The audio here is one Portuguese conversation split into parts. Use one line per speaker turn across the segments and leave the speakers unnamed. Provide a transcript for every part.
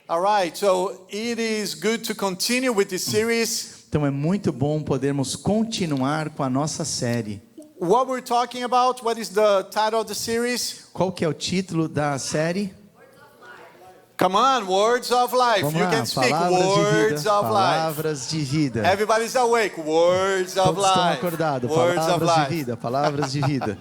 All right, so it is good to continue with this series.
Então é muito bom podermos continuar com a nossa série.
What we're talking about, what is the title of the series?
Qual que é o título da série?
Come on, words of life.
Vamos
You
lá,
can speak
palavras de
words
vida.
of life.
Palavras de vida.
Everybody's awake. Words of
Todos estão
life.
acordados.
Words of
Palavras de
life.
vida. Palavras de vida.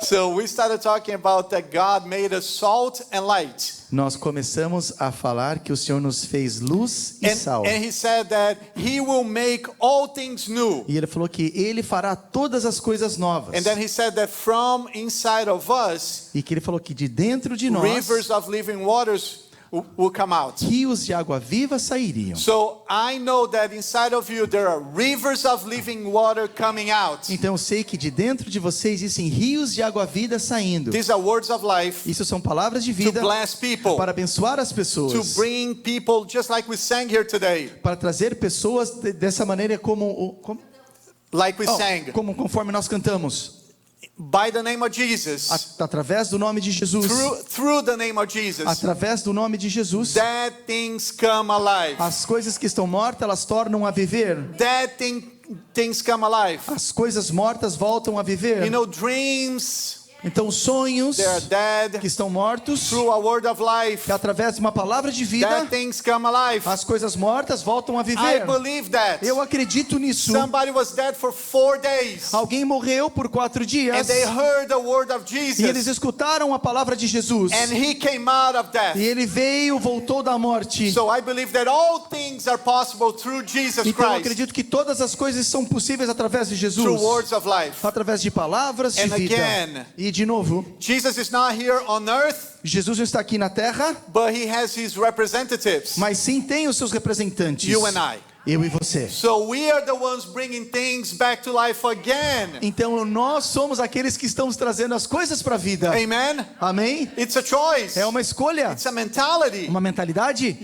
So we started talking about that God made us salt and light.
Nós começamos a falar que o Senhor nos fez luz e sal.
And he said that he will make all things new.
E Ele falou que Ele fará todas as coisas novas.
And then he said that from inside of us,
E que Ele falou que de dentro de nós,
rivers of living waters will come out.
rios de água viva sairiam.
So I know that inside of you there are rivers of living water coming out.
Então eu sei que de dentro de vocês existem rios de água viva saindo.
These are words of life
Isso são palavras de
to
vida
bless people,
para abençoar as
to
pessoas,
bring people just like we sang here today,
para trazer pessoas dessa maneira
like we sang.
como conforme nós cantamos,
By the name of Jesus,
através do nome de Jesus,
through the name of Jesus,
através do nome de Jesus,
dead things come alive.
as coisas que estão mortas elas tornam a viver.
Dead things come alive.
As coisas mortas voltam a viver.
You know, dreams,
Então sonhos
they are dead.
que estão mortos,
Through a word of life,
que através de uma palavra de vida,
dead things come alive.
as coisas mortas voltam a
I
viver.
believe that.
Eu acredito nisso.
Somebody was dead for 4 days,
Alguém morreu por 4
and
dias
they heard the word of
e eles
Jesus,
escutaram a palavra de Jesus.
and he came out of death.
E ele veio, voltou da morte.
So I believe that all things are possible through Jesus
Então eu
Christ,
acredito que todas as coisas são possíveis através de Jesus.
through words of life.
Através de palavras de
And
vida.
again,
E de novo,
Jesus is not here on earth,
Jesus não está aqui na terra,
but he has his representatives,
mas sim tem os seus representantes.
you and I.
Eu e você.
So we are the ones bringing things back to life again.
Então nós somos aqueles que estamos trazendo as coisas para a vida.
Amen.
Amém?
It's a choice.
É uma escolha,
It's a mentality.
uma mentalidade.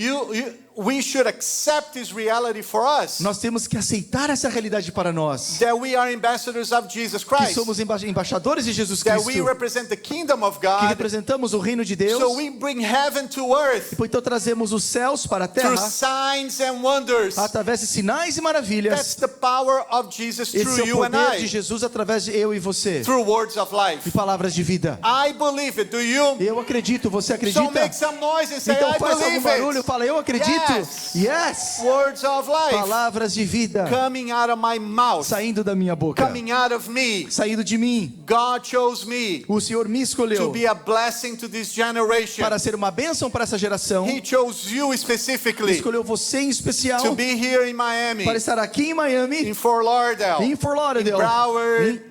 We should accept this reality for us.
Nós temos que aceitar essa realidade para nós.
That we are ambassadors of Jesus
Que
Christ.
somos embaixadores de Jesus
That
Cristo.
we represent the kingdom of
Que
God.
representamos o reino de Deus.
So we bring heaven to earth
Então trazemos os céus para a
through
terra
signs and wonders.
através de sinais e maravilhas.
That's the power of Jesus
Esse
through
é o
you and
poder de
I.
Jesus através de eu e você.
Through words of
E
life.
palavras de vida.
I believe it. Do you?
Eu acredito, você
So
acredita?
make some noise and say,
Então
I
faz algum
believe
barulho,
it.
fala eu acredito.
Yes.
Yes.
Words of life
Palavras de vida
coming out of my mouth,
saindo da minha boca,
coming out of me.
saindo de mim.
God chose me
O Senhor me
to
escolheu
be a blessing to this generation.
para ser uma bênção para essa geração.
He chose you specifically
Escolheu você em especial
to be here in Miami,
para estar aqui em Miami,
in Fort Lauderdale,
em Fort Lauderdale,
Broward,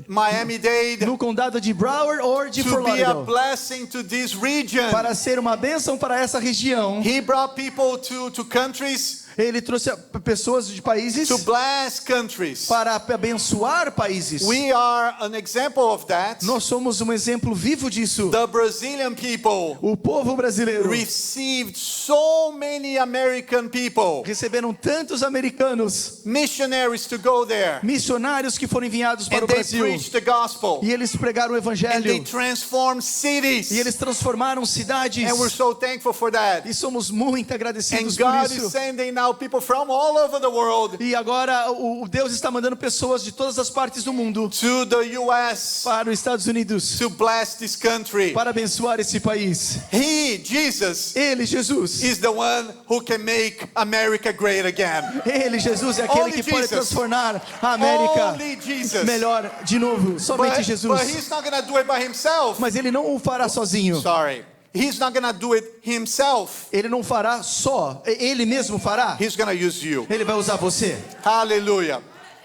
Miami-Dade,
no condado de Broward ou de
to
Fort
be a
Lauderdale,
blessing to this region.
para ser uma bênção para essa região.
He brought people to countries
Ele trouxe pessoas de países
to bless countries.
para abençoar países.
We are an example of that.
Nós somos um exemplo vivo disso.
The Brazilian people
O povo brasileiro
received so many American people,
receberam tantos americanos,
missionaries to go there,
missionários que foram enviados para
and
o
they
Brasil.
preached the gospel,
E eles pregaram o
and they
evangelho.
transformed
E
cities,
eles transformaram cidades.
and we're so thankful for that.
E somos muito
And
agradecidos por
God is
isso.
sending now people from all over the world
E agora o Deus está mandando pessoas de todas as partes do mundo
to the U.S.
para os Estados Unidos
to bless this country.
para abençoar esse país.
He, Jesus,
Ele, Jesus.
is the one who can make America great again.
Ele, Jesus, é aquele
Only
que pode
Jesus.
transformar a América
Only Jesus.
melhor de novo. Somente
But
Jesus.
he's not going to do it by himself.
Mas ele não o fará sozinho.
Sorry. He's not going to do it himself.
Ele não fará só. Ele mesmo fará.
He's going to use you.
Ele vai usar você.
Hallelujah.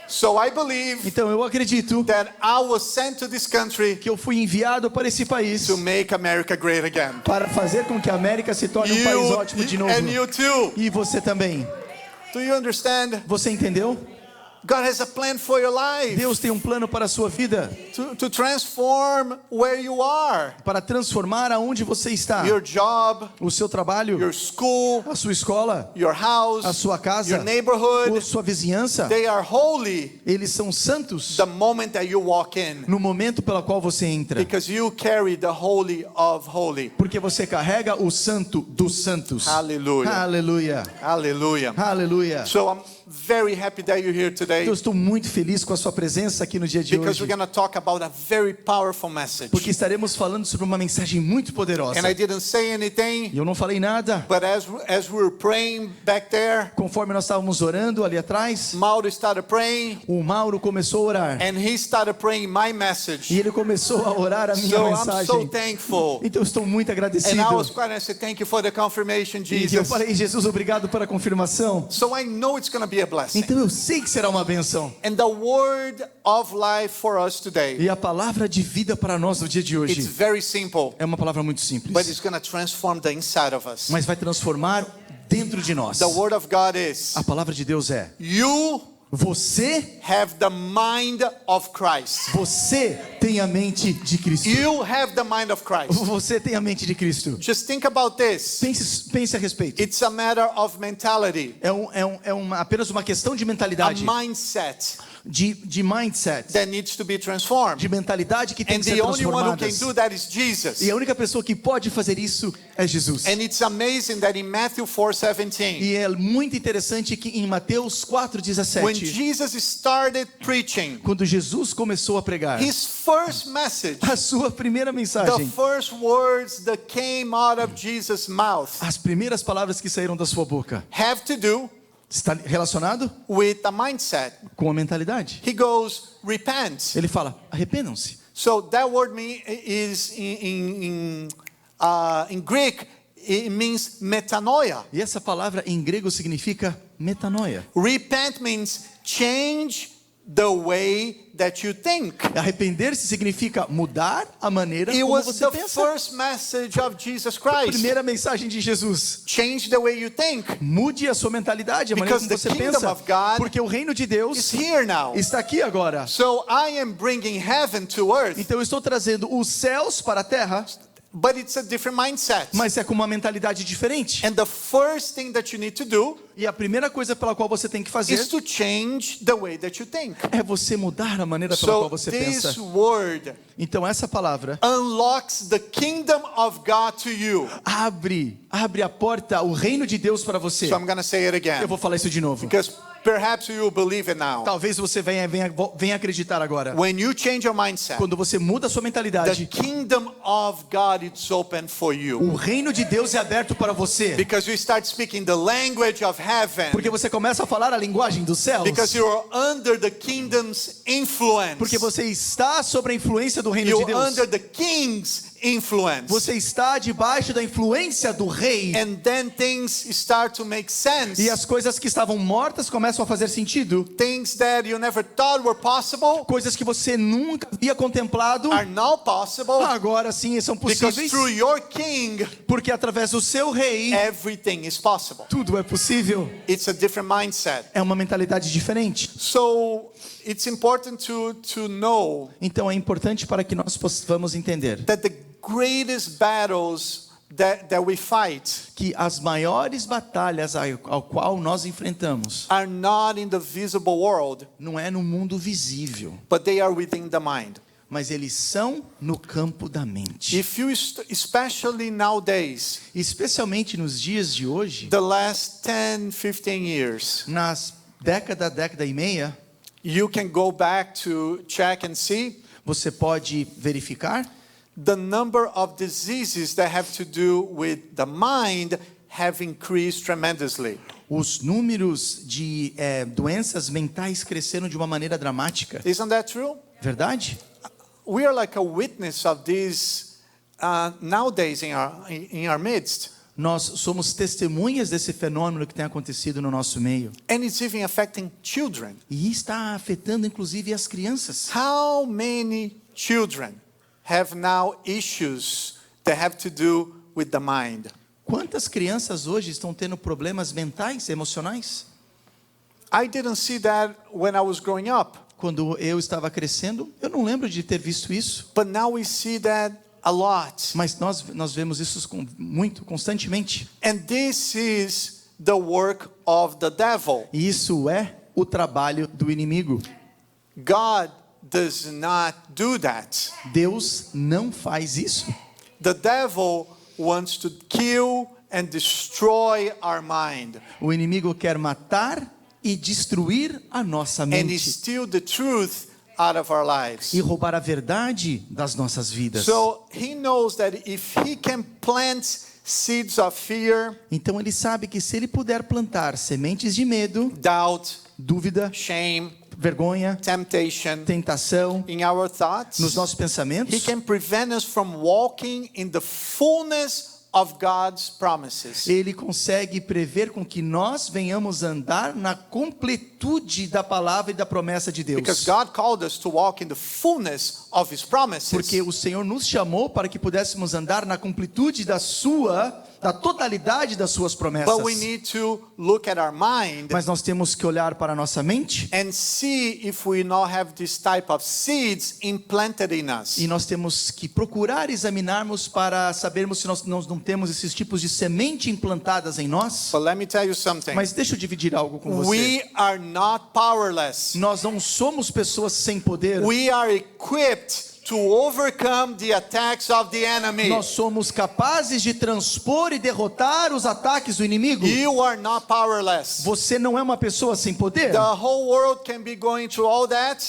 So I believe
Então eu acredito
that I was sent to this country
que eu fui enviado para esse país
to make America great again.
para fazer com que a América se torne um país ótimo de novo.
And you too.
E você também.
Do you understand?
Você entendeu?
God has a plan for your life.
Deus tem um plano para a sua vida,
To transform where you are.
para transformar aonde você está.
Your job,
O seu trabalho,
your school,
a sua escola,
your house,
a sua casa,
your neighborhood.
a sua vizinhança.
They are holy
Eles são santos
the moment that you walk in.
no momento pelo qual você entra.
Because you carry the holy of holy.
Porque você carrega o santo dos santos.
Hallelujah.
Aleluia.
Hallelujah.
Aleluia.
So I'm very happy that you're here today.
Eu estou muito feliz com a sua presença aqui no dia de
Because
hoje.
we're going to talk about a very powerful message.
Porque estaremos falando sobre uma mensagem muito poderosa.
And I didn't say anything,
E eu não falei nada.
but as we were praying back there,
Conforme nós estávamos orando ali atrás,
Mauro started praying,
o Mauro começou a orar.
and he started praying my
E
message.
ele começou a orar a minha
So I'm so
mensagem.
thankful.
Então eu estou muito agradecido.
And I was crying, I said, thank you for the confirmation,
E eu
Jesus.
falei, Jesus, obrigado pela confirmação.
So I know it's going to be a blessing.
Então eu sei que será uma bênção.
And the word of life for us today,
E a palavra de vida para nós no dia de
it's
hoje
very simple,
é uma palavra muito
but
simples,
it's going to transform the inside of us.
mas vai transformar dentro de nós.
The word of God is,
A palavra de Deus é:
you
você
have the mind of Christ.
Você tem a mente de Cristo.
You have the mind of Christ.
Você tem a mente de Cristo.
Just think about this.
Pense a respeito.
It's a matter of mentality,
Apenas uma questão de
a
mentalidade,
mindset
de mindset,
that needs to be transformed.
de mentalidade que tem
And
que ser
the only one who can
transformadas.
do that is Jesus.
E a única pessoa que pode fazer isso é Jesus.
And it's amazing that in Matthew 4:17,
E é muito interessante que em Mateus
when
4:17,
Jesus started preaching,
quando Jesus começou a pregar,
his first message,
a sua primeira
the
mensagem,
first words that came out of Jesus' mouth
as primeiras palavras que saíram da sua boca,
have to do
está relacionado
with the mindset.
com a mentalidade.
He goes, repent.
Ele fala: arrependam-se.
So that word is in Greek, it means metanoia.
E essa palavra em grego significa metanoia.
Repent means change the way that you think.
Arrepender-se significa mudar a maneira
It
como
was
você
the
pensa.
first message of Jesus
A
Christ.
primeira mensagem de Jesus.
Change the way you think.
Mude a sua mentalidade, a maneira como
Because
você
the kingdom
pensa.
of God
Porque o reino de Deus
It's here now.
está aqui agora.
So I am bringing heaven to earth,
Então eu estou trazendo os céus para a terra,
but it's a different mindset.
mas é com uma mentalidade diferente.
And the first thing that you need to do
E a primeira coisa pela qual você tem que fazer
is to change the way that you think.
é você mudar a maneira pela qual
So
você
this
pensa.
word
Então essa palavra
unlocks the kingdom of God to you.
abre a porta, o reino de Deus para você.
So I'm going to say it again,
Eu vou falar isso de novo.
because perhaps you will believe it now.
Talvez você venha acreditar agora.
When you change your mindset,
Quando você muda a sua
the
mentalidade,
kingdom of God is open for you.
o reino de Deus é aberto para você.
Because you start speaking the language of heaven.
Porque você começa a falar a linguagem dos céus.
Because you are under the kingdom's influence.
Porque você está sob a influência do reino de
You're
Deus.
under the king's influence.
Você está debaixo da influência do rei.
And then things start to make sense.
E as coisas que estavam mortas começam a fazer sentido.
Things that you never thought were possible
Coisas que você nunca havia contemplado,
are now possible.
agora sim são
Because
possíveis.
through your king,
Porque através do seu rei,
everything is possible.
tudo é possível.
It's a different mindset.
É uma mentalidade diferente.
So it's important to know
Então é importante para que nós possamos entender
that the greatest battles that we fight
que as maiores batalhas ao qual nós enfrentamos
are not in the visible world,
não é no mundo visível,
but they are within the mind.
mas eles são no campo da mente.
If you, especially nowadays,
Especialmente nos dias de hoje,
the last 10, 15 years,
nas década e meia,
you can go back to check and see
você pode verificar
the number of diseases that have to do with the mind have increased tremendously.
os números de doenças mentais cresceram de uma maneira dramática.
Isn't that true?
Verdade?
We are like a witness of this nowadays in our midst.
Nós somos testemunhas desse fenômeno que tem acontecido no nosso meio.
And it's even affecting children.
E está afetando inclusive as crianças.
How many children have now issues that have to do with the mind?
Quantas crianças hoje estão tendo problemas mentais, emocionais?
I didn't see that when I was growing up,
Quando eu estava crescendo, eu não lembro de ter visto isso.
but now we see that a lot.
Mas nós vemos isso muito, constantemente.
And this is the work of the devil.
E isso é o trabalho do inimigo.
God does not do that.
Deus não faz isso.
The devil wants to kill and destroy our mind
O inimigo quer matar e destruir a nossa
and
mente
steal the truth out of our lives.
e roubar a verdade das nossas vidas.
So he knows that if he can plant seeds of fear,
Então ele sabe que se ele puder plantar sementes de medo,
doubt,
dúvida,
shame,
vergonha,
temptation
tentação
in our thoughts,
nos nossos
he
pensamentos,
can prevent us from walking in the fullness of God's promises.
ele consegue prever com que nós venhamos andar na completude da palavra e da promessa de
Because
Deus.
God called us to walk in the fullness of his promises.
Porque o Senhor nos chamou para que pudéssemos andar na completude da totalidade das suas promessas.
But we need to look at our mind
Mas nós temos que olhar para a nossa mente
and see if we not have this type of seeds implanted in us.
e nós temos que procurar examinarmos para sabermos se nós não temos esses tipos de semente implantadas em nós.
But let me tell you something.
Mas deixa eu dividir algo com você.
We are not powerless.
Nós não somos pessoas sem poder.
We are equipped to overcome the attacks of the enemy.
Nós somos capazes de transpor e derrotar os ataques do inimigo.
You are not powerless.
Você não é uma pessoa sem poder.
The whole world can be going through all that.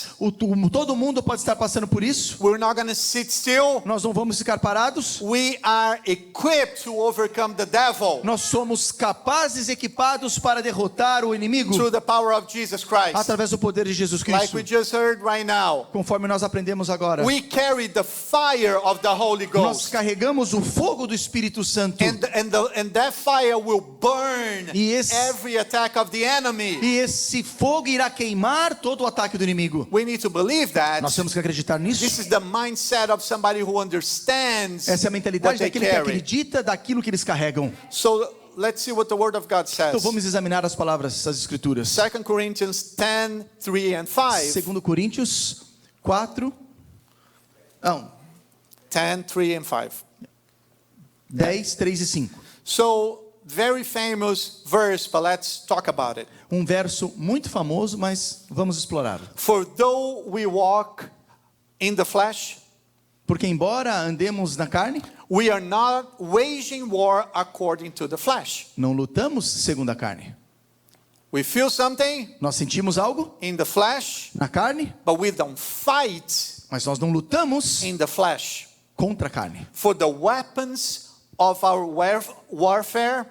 Todo mundo pode estar passando por isso.
We're not going to sit still.
Nós não vamos ficar parados.
We are equipped to overcome the devil
Nós somos capazes, equipados para derrotar o inimigo
through the power of Jesus Christ.
através do poder de Jesus
Like
Cristo.
we just heard right now.
Conforme nós aprendemos agora.
We carry the fire of the Holy
Nós
Ghost.
carregamos o fogo do Espírito Santo.
And that fire will burn
E esse-
every attack of the enemy.
E esse fogo irá queimar todo o ataque do inimigo.
We need to believe that.
Nós temos que acreditar nisso.
This is the mindset of somebody who understands
Essa é a mentalidade
what they
daquele que
carry.
acredita daquilo que eles carregam.
So let's see what the Word of God
Então
says.
vamos examinar as palavras das Escrituras.
2 Corinthians 10, 3 and 5.
2 Coríntios 4,
10, 3 and 5.
10, 3 e 5.
So, very famous verse, but let's talk about it.
Um verso muito famoso, mas vamos explorá-lo.
For though we walk in the flesh,
Porque embora andemos na carne,
we are not waging war according to the flesh.
não lutamos segundo a carne.
We feel something
Nós sentimos algo
in the flesh,
na carne,
but we don't fight
mas nós não lutamos
in the flesh.
contra a carne.
For the weapons of our warfare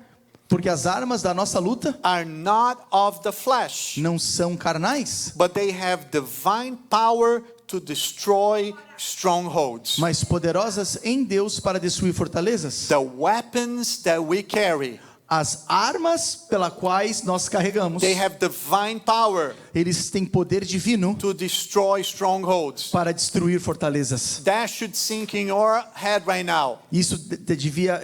Porque as armas da nossa luta
are not of the flesh,
não são carnais,
but they have divine power to destroy strongholds.
mas poderosas em Deus para destruir fortalezas.
The weapons that we carry,
As armas pelas quais nós carregamos,
they have divine power
eles têm poder divino
to destroy strongholds.
para destruir fortalezas.
That should sink in your head right now.
Isso devia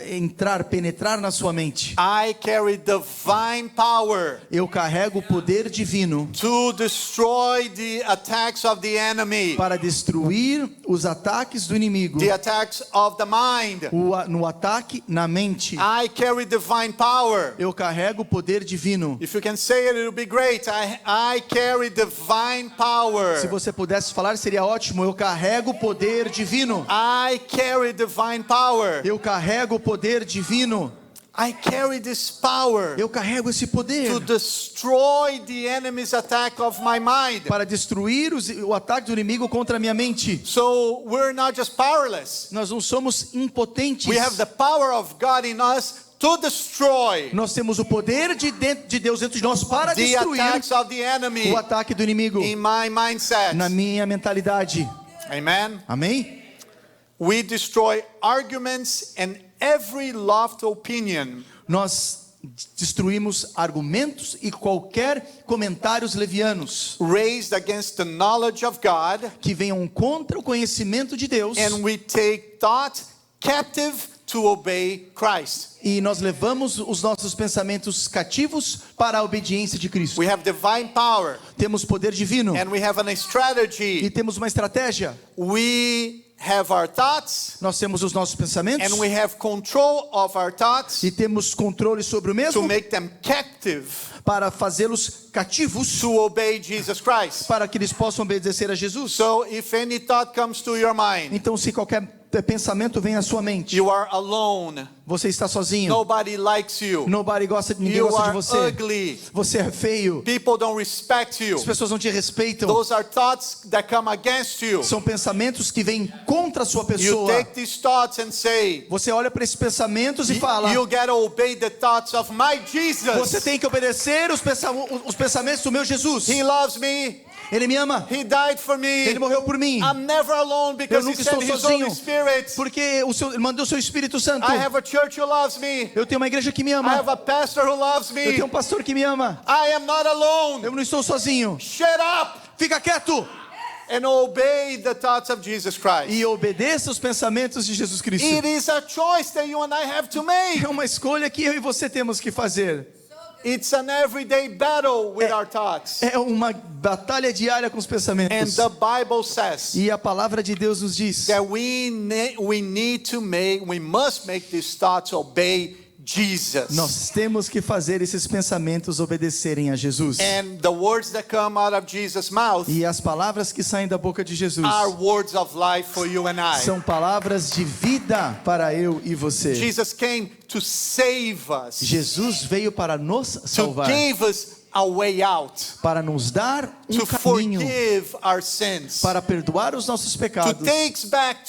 penetrar na sua mente.
I carry divine power
Eu carrego o poder divino
to destroy the attacks of the enemy,
para destruir os ataques do inimigo.
the attacks of the mind.
No ataque na mente,
I carry divine power.
eu carrego o poder divino.
If you can say it, it'll be great. I carry divine power.
Se você pudesse falar, seria ótimo. Eu carrego o poder divino.
I carry divine power.
Eu carrego o poder divino.
I carry this power
Eu carrego esse poder
to destroy the enemy's attack of my mind.
para destruir o ataque do inimigo contra a minha mente.
So we're not just powerless.
Nós não somos impotentes.
We have the power of God in us to destroy
Nós temos o poder de Deus dentro de nós para
the
destruir
attacks of the enemy
o ataque do inimigo
in my mindset.
na minha mentalidade.
Amen.
Amém?
We destroy arguments and every lofty opinion
Nós destruímos argumentos e qualquer comentários levianos
raised against the knowledge of God,
que venham contra o conhecimento de Deus
and we take thought captive to obey Christ.
E nós levamos os nossos pensamentos cativos para a obediência de Cristo.
We have divine power,
Temos poder divino
and we have a
e
strategy.
temos uma estratégia.
We have our thoughts,
Nós temos os nossos pensamentos
and we have control of our thoughts
e temos controle sobre o
to
mesmo
make them captive
para fazê-los cativos
to obey Jesus Christ.
para que eles possam obedecer a Jesus.
So if any thought comes to your mind,
Então, se qualquer pensamento vem à sua mente,
you are alone.
você está sozinho.
Nobody likes you.
Ninguém
You
gosta de
are
você.
ugly.
Você é feio.
People don't respect you.
As pessoas não te respeitam.
Those are thoughts that come against you.
São pensamentos que vêm contra a sua
You
pessoa.
take these thoughts and say,
Você olha para esses pensamentos e fala:
you gotta obey the thoughts of my
você
Jesus.
tem que obedecer os pensamentos do meu Jesus.
He loves me.
Ele me ama.
He died for me.
Ele morreu por mim.
I'm never alone
Eu
because He
nunca
sent
estou
His
sozinho.
Holy Spirit.
Porque Ele mandou o seu Espírito Santo.
I have a church who loves me.
Eu tenho uma igreja que me
I
ama.
have a pastor who loves
Eu
me.
tenho um pastor que me ama.
I am not alone.
Eu não estou sozinho.
Shut up
Fica quieto
and obey the thoughts of Jesus Christ.
e obedeça os pensamentos de Jesus Cristo.
It is a choice that you and I have to make.
É uma escolha que eu e você temos que fazer.
It's an everyday battle with our thoughts.
É uma batalha diária com os
And
pensamentos.
the Bible says
E a palavra de Deus nos diz
that we must make these thoughts obey Jesus.
nós temos que fazer esses pensamentos obedecerem a Jesus.
And the words that come out of Jesus' mouth
E as palavras que saem da boca de Jesus
are words of life for you and I.
são palavras de vida para eu e você.
Jesus came to save us,
Jesus veio para nos
to
salvar,
give us a way out,
para nos dar
to
caminho,
forgive our sins,
para perdoar os nossos
to
pecados,
take back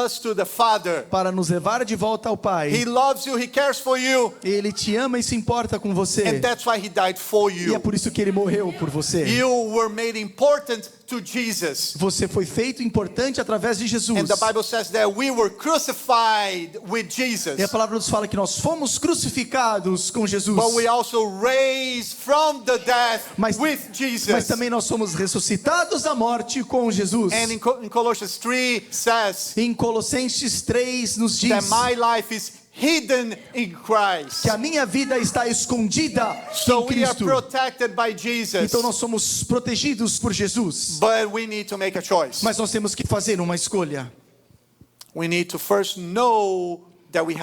us to the Father.
para nos levar de volta ao
He
Pai.
loves you, He cares for you,
Ele te ama e se importa com você.
and that's why He died for
E é
you.
por isso que Ele morreu por você.
You were made important to Jesus.
Você foi feito importante através de Jesus.
And the Bible says that we were crucified with Jesus,
E a palavra nos fala que nós fomos crucificados com Jesus.
but we also raised from the death
Mas
with Jesus.
Mas também nós somos ressuscitados da morte com Jesus.
And in Colossians 3 says
Em Colossenses 3 nos diz
that my life is hidden in Christ.
que a minha vida está escondida
So
em
we are
Cristo.
protected by Jesus,
Então nós somos protegidos por Jesus.
but we need to make a choice.
Mas nós temos que fazer uma escolha.
We need to first know that we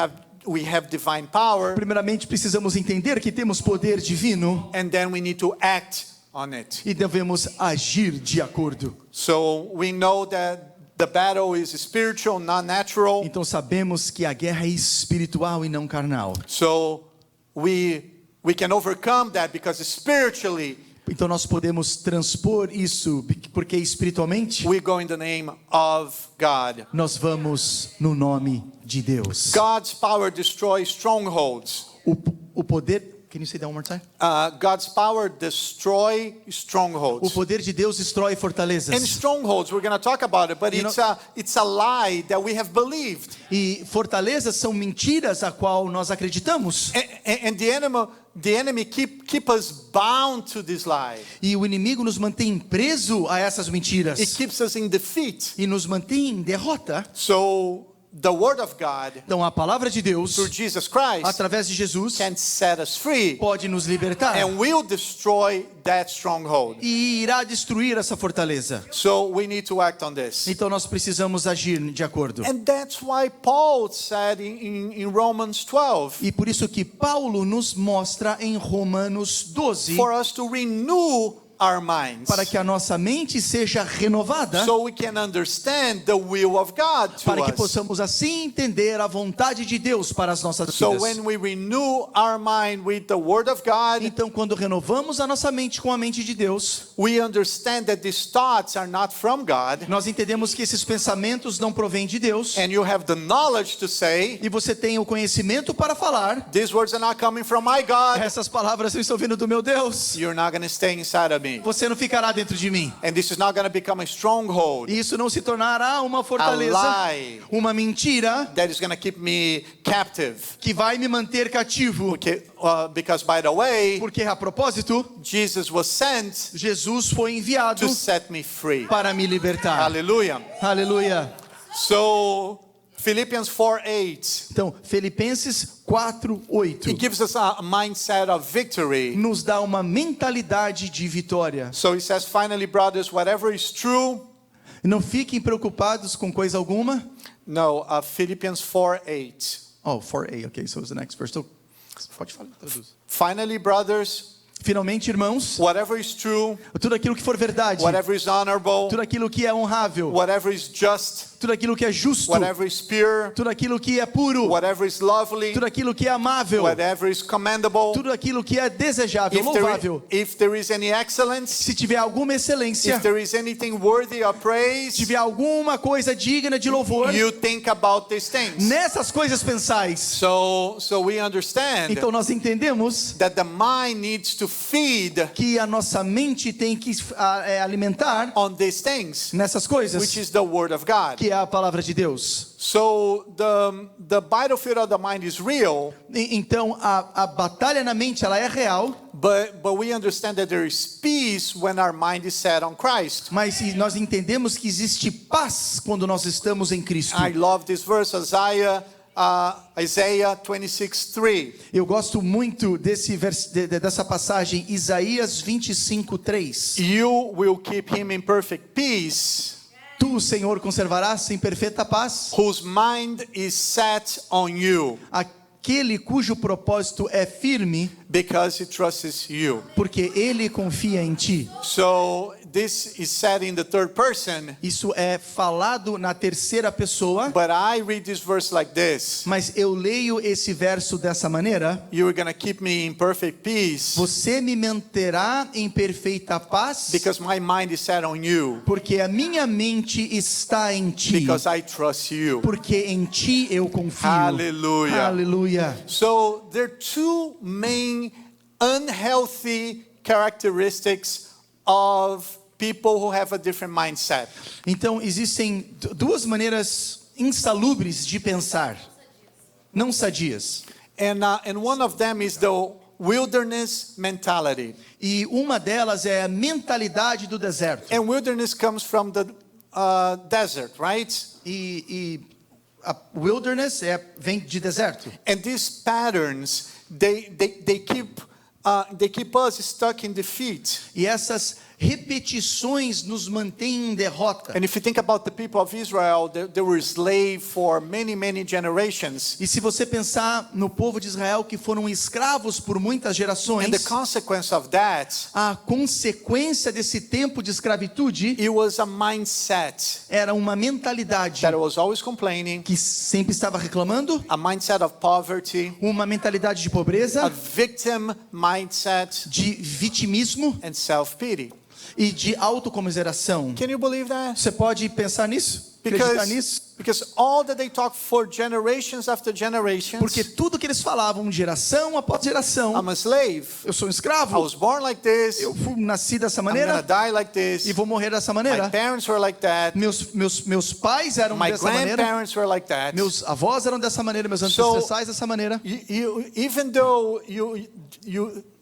have divine power,
Primeiramente precisamos entender que temos poder divino
and then we need to act on it.
e devemos agir de acordo.
So we know that the battle is spiritual, not natural.
Então sabemos que a guerra é espiritual e não carnal.
So we can overcome that because spiritually
Então nós podemos transpor isso porque espiritualmente
we go in the name of God.
nós vamos no nome de Deus.
God's power destroys strongholds.
O poder, can you say that one more time?
God's power destroy
O
strongholds.
poder de Deus destrói
And
fortalezas.
strongholds, we're going to talk about it, but
You
it's a lie that we have believed.
E fortalezas são mentiras a qual nós acreditamos.
And the enemy keep us bound to this lie.
E o inimigo nos mantém preso a essas
It
mentiras
keeps us in defeat.
e nos mantém em derrota.
So the word of God
Então a palavra de Deus,
through Jesus Christ
através de Jesus,
can set us free
pode nos libertar
and will destroy that stronghold.
e irá destruir essa fortaleza.
So we need to act on this.
Então nós precisamos agir de acordo.
And that's why Paul said in Romans 12
E por isso que Paulo nos mostra em Romanos 12
for us to renew our minds,
para que a nossa mente seja renovada,
so we can understand the will of God to
para que
us.
possamos assim entender a vontade de Deus para as nossas
So
vidas.
when we renew our mind with the word of God,
Então, quando renovamos a nossa mente com a mente de Deus,
we understand that these thoughts are not from God,
nós entendemos que esses pensamentos não provêm de Deus,
and you have the knowledge to say,
e você tem o conhecimento para falar:
these words are not coming from my God.
essas palavras não estão vindo do meu Deus.
You're not going to stay inside of me.
Você não ficará dentro de mim.
And this is not going to become a stronghold,
E isso não se tornará uma
a
fortaleza,
lie
uma mentira
that is going to keep me captive.
que vai me manter cativo.
Because by the way,
Porque a propósito,
Jesus was sent
Jesus foi enviado
to set me free.
para me libertar.
Hallelujah.
Aleluia.
So Philippians 4:8.
Então, Filipenses 4:8
It gives us a mindset of victory.
nos dá uma mentalidade de vitória.
So he says, finally, brothers, whatever is true.
Não fiquem preocupados com coisa alguma.
No, Philippians 4:8.
Oh, 4a, ok, so it's the next verse. So, pode falar, traduz.
Finally, brothers,
Finalmente, irmãos,
whatever is true,
tudo aquilo que for verdade,
whatever is honorable,
tudo aquilo que é honrável,
whatever is just,
tudo aquilo que é justo,
whatever is pure,
tudo aquilo que é puro,
whatever is lovely,
tudo aquilo que é amável,
whatever is commendable,
tudo aquilo que é desejável, louvável.
if there is any excellence,
Se tiver alguma excelência,
if there is anything worthy of
se
praise,
tiver alguma coisa digna de louvor,
you think about these things.
nessas coisas pensais.
So we understand
Então nós entendemos
that the mind needs to feed
que a nossa mente tem que alimentar
on these things,
nessas
which
coisas,
is the word of God.
que é a palavra de Deus.
So the battlefield of the mind is real,
Então a batalha na mente, ela é real,
but we understand that there is peace when our mind is set on Christ.
mas nós entendemos que existe paz quando nós estamos em Cristo.
I love this verse, Isaiah 26:3.
Eu gosto muito dessa passagem, Isaías 25:3.
You will keep him in perfect peace,
Tu, Senhor, conservarás em perfeita paz
whose mind is set on you,
aquele cujo propósito é firme,
because he trusts you.
porque ele confia em ti.
So this is said in the third person,
Isso é falado na terceira pessoa,
but I read this verse like this.
mas eu leio esse verso dessa maneira:
You are going to keep me in perfect peace
você me manterá em perfeita paz,
because my mind is set on you,
porque a minha mente está em ti,
because I trust you.
porque em ti eu confio.
Hallelujah.
Aleluia.
So there are two main unhealthy characteristics of people who have a different mindset.
Então existem duas maneiras insalubres de pensar, não sadias.
And one of them is the wilderness mentality.
E uma delas é a mentalidade do deserto.
And wilderness comes from the desert, right?
E a wilderness vem de deserto.
And these patterns, they keep us stuck in defeat.
E essas repetições nos mantêm em derrota.
And if you think about the people of Israel, they were enslaved for many generations.
E se você pensar no povo de Israel, que foram escravos por muitas gerações,
And the consequence of that,
a consequência desse tempo de escravitude
it was a mindset
era uma mentalidade
that was always complaining,
que sempre estava reclamando,
a mindset of poverty,
uma mentalidade de
a
pobreza,
victim mindset,
de vitimismo
and self-pity.
e de autocomiseração.
Can you believe that?
Você pode pensar nisso? Acreditar nisso?
Because all that they talk for generations after generations,
Porque tudo que eles falavam, geração após geração,
I'm a slave.
eu sou um
I
escravo,
was born like this.
eu nasci dessa
I'm gonna
maneira
die like this.
e vou morrer dessa
My
maneira.
parents were like that.
Meus pais eram
My
dessa maneira,
grandparents were like that.
meus avós eram dessa maneira, meus
So,
ancestrais dessa maneira.
Even though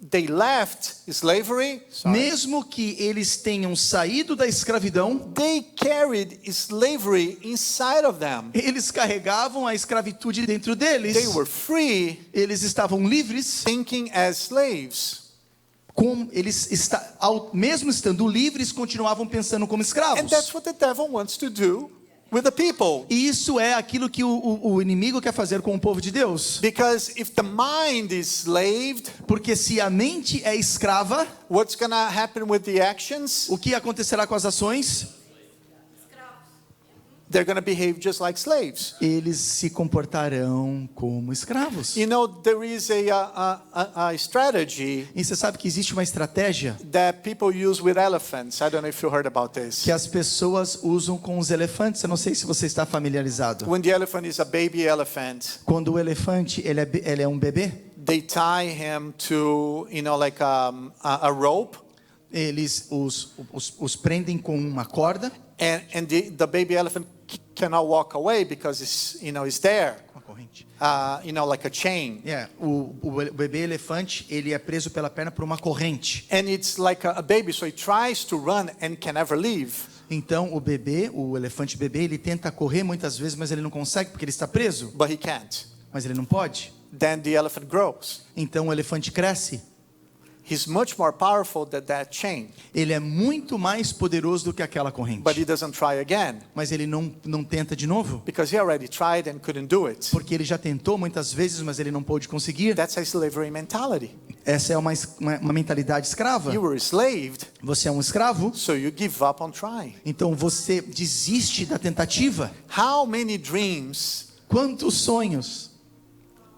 they left slavery,
Mesmo que eles tenham saído da escravidão,
they carried slavery inside of them.
eles carregavam a escravitude dentro deles.
They were free,
Eles estavam livres,
thinking as slaves.
mesmo estando livres, continuavam pensando como
And
escravos.
that's what the devil wants to do with the people.
E isso é aquilo que o inimigo quer fazer com o povo de Deus.
Because if the mind is enslaved,
Porque se a mente é escrava,
what's going to happen with the actions?
o que acontecerá com as ações?
They're going to behave just like slaves.
Eles se comportarão como escravos.
You know, there is a strategy
E você sabe que existe uma estratégia
that people use with elephants. I don't know if you heard about this.
que as pessoas usam com os elefantes. Eu não sei se você está familiarizado.
When the elephant is a baby elephant,
Quando o elefante ele é um bebê,
they tie him to, like a rope,
eles os prendem com uma corda.
and the baby elephant cannot walk away because it's there,
Uma corrente.
like a chain.
O bebê elefante ele é preso pela perna por uma corrente.
And it's like a baby, so he tries to run and can never leave.
Então o bebê, o elefante bebê, ele tenta correr muitas vezes, mas ele não consegue porque ele está preso.
but he can't.
Mas ele não pode.
Then the elephant grows.
Então o elefante cresce.
He's much more powerful than that chain,
Ele é muito mais poderoso do que aquela corrente.
but he doesn't try again
Mas ele não tenta de novo.
because he already tried and couldn't do it.
Porque ele já tentou muitas vezes, mas ele não pôde conseguir.
That's a slavery mentality.
Essa é uma mentalidade escrava.
You were enslaved,
Você é um escravo,
so you give up on trying.
então você desiste da tentativa.
How many dreams
Quantos sonhos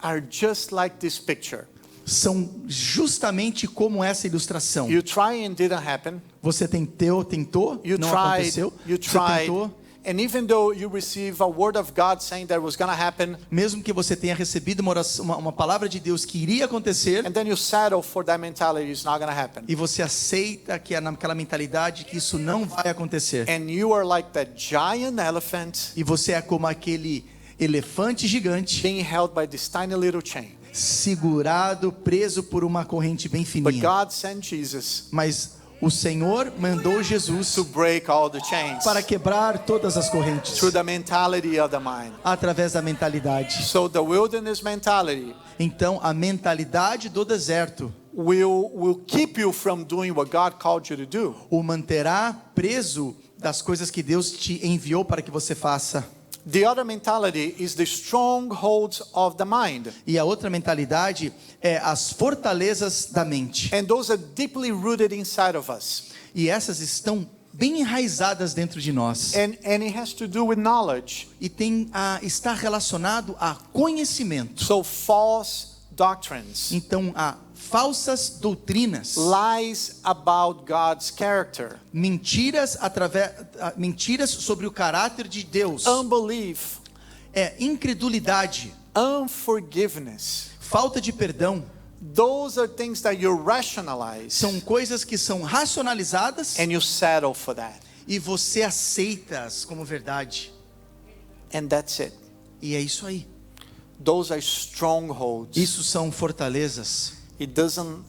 are just like this picture?
são justamente como essa ilustração.
You try and didn't happen.
Você tentou,
You
não
tried,
aconteceu.
you
Você
tried.
tentou,
And even though you receive a word of God saying that was going to happen,
mesmo que você tenha recebido uma palavra de Deus que iria acontecer,
and then you settle for that mentality, it's not going to happen.
e você aceita que é naquela mentalidade que isso não vai acontecer.
And you are like that giant elephant
E você é como aquele elefante gigante,
being held by this tiny little chain.
segurado, preso por uma corrente bem
But
fininha.
God sent Jesus
Mas o Senhor mandou Jesus
to break all the chains
para quebrar todas as correntes
through the mentality of the mind.
através da mentalidade.
So the wilderness mentality
Então, a mentalidade do deserto
will keep you from doing what God called you to do.
o manterá preso das coisas que Deus te enviou para que você faça.
The other mentality is the strongholds of the mind.
E a outra mentalidade é as fortalezas da mente.
And those are deeply rooted inside of us.
E essas estão bem enraizadas dentro de nós.
And it has to do with knowledge.
E está relacionado a conhecimento.
So false doctrines,
Então, há falsas doutrinas,
lies about God's character,
mentiras sobre o caráter de Deus,
unbelief,
incredulidade,
unforgiveness.
falta de perdão.
Those are things that you rationalize
São coisas que são racionalizadas
and you settle for that.
e você aceita-as como verdade.
And that's it.
E é isso aí.
Those are strongholds.
Isso são fortalezas.
It doesn't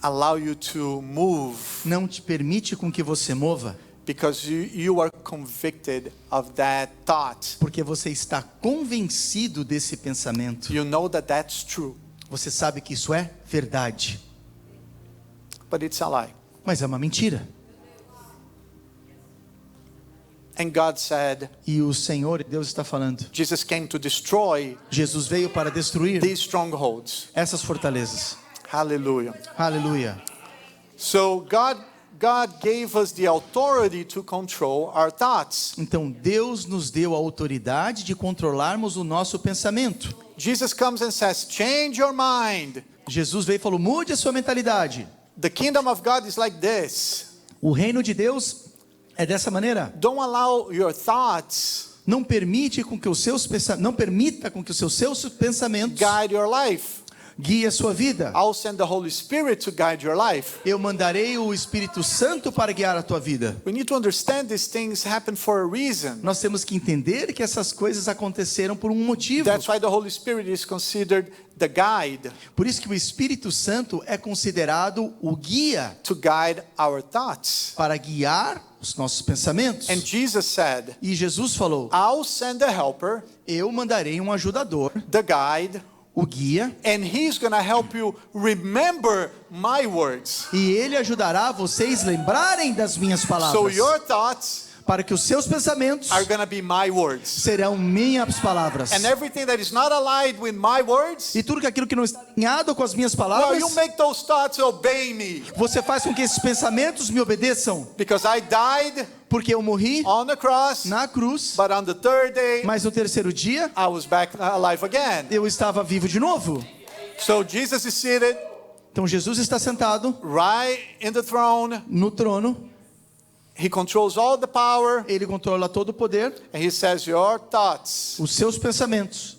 allow you to move
Não te permite com que você mova,
because you are convicted of that thought.
porque você está convencido desse pensamento.
You know that that's true,
Você sabe que isso é verdade,
but it's a lie.
mas é uma mentira.
And God said,
E o Senhor, Deus está falando,
Jesus came to destroy
Jesus veio para destruir
these strongholds.
essas fortalezas.
Hallelujah.
Aleluia.
So God gave us the authority to control our thoughts.
Então Deus nos deu a autoridade de controlarmos o nosso pensamento.
Jesus comes and says, change your mind.
Jesus veio e falou: mude a sua mentalidade.
The kingdom of God is like this.
O reino de Deus é dessa maneira.
Don't allow your thoughts
Não permita com que os seus seus pensamentos
guide your life.
guiem a sua vida.
I'll send the Holy Spirit to guide your life.
Eu mandarei o Espírito Santo para guiar a tua vida.
We need to understand these things happen for a reason.
Nós temos que entender que essas coisas aconteceram por um motivo.
That's why the Holy Spirit is considered the guide
Por isso que o Espírito Santo é considerado o guia
to guide our thoughts.
para guiar os nossos pensamentos.
And Jesus said,
E Jesus falou:
I'll send the helper,
eu mandarei um ajudador,
the guide,
o guia,
and he's going to help you remember my words.
e ele ajudará vocês lembrarem das minhas
So
palavras,
your thoughts
para que os seus pensamentos
are going to be my words.
serão minhas palavras.
And everything that is not aligned with my words,
E tudo aquilo que não está alinhado com as minhas
well,
palavras,
you make those thoughts obey me.
você faz com que esses pensamentos me obedeçam,
Because I died
porque eu morri
on the cross,
na cruz,
but on the third day,
mas no terceiro dia
I was back alive again.
eu estava vivo de novo.
So Jesus is seated
Então Jesus está sentado
right in the throne.
no trono,
He controls all the power.
ele controla todo o poder.
And he says, your thoughts
Os seus pensamentos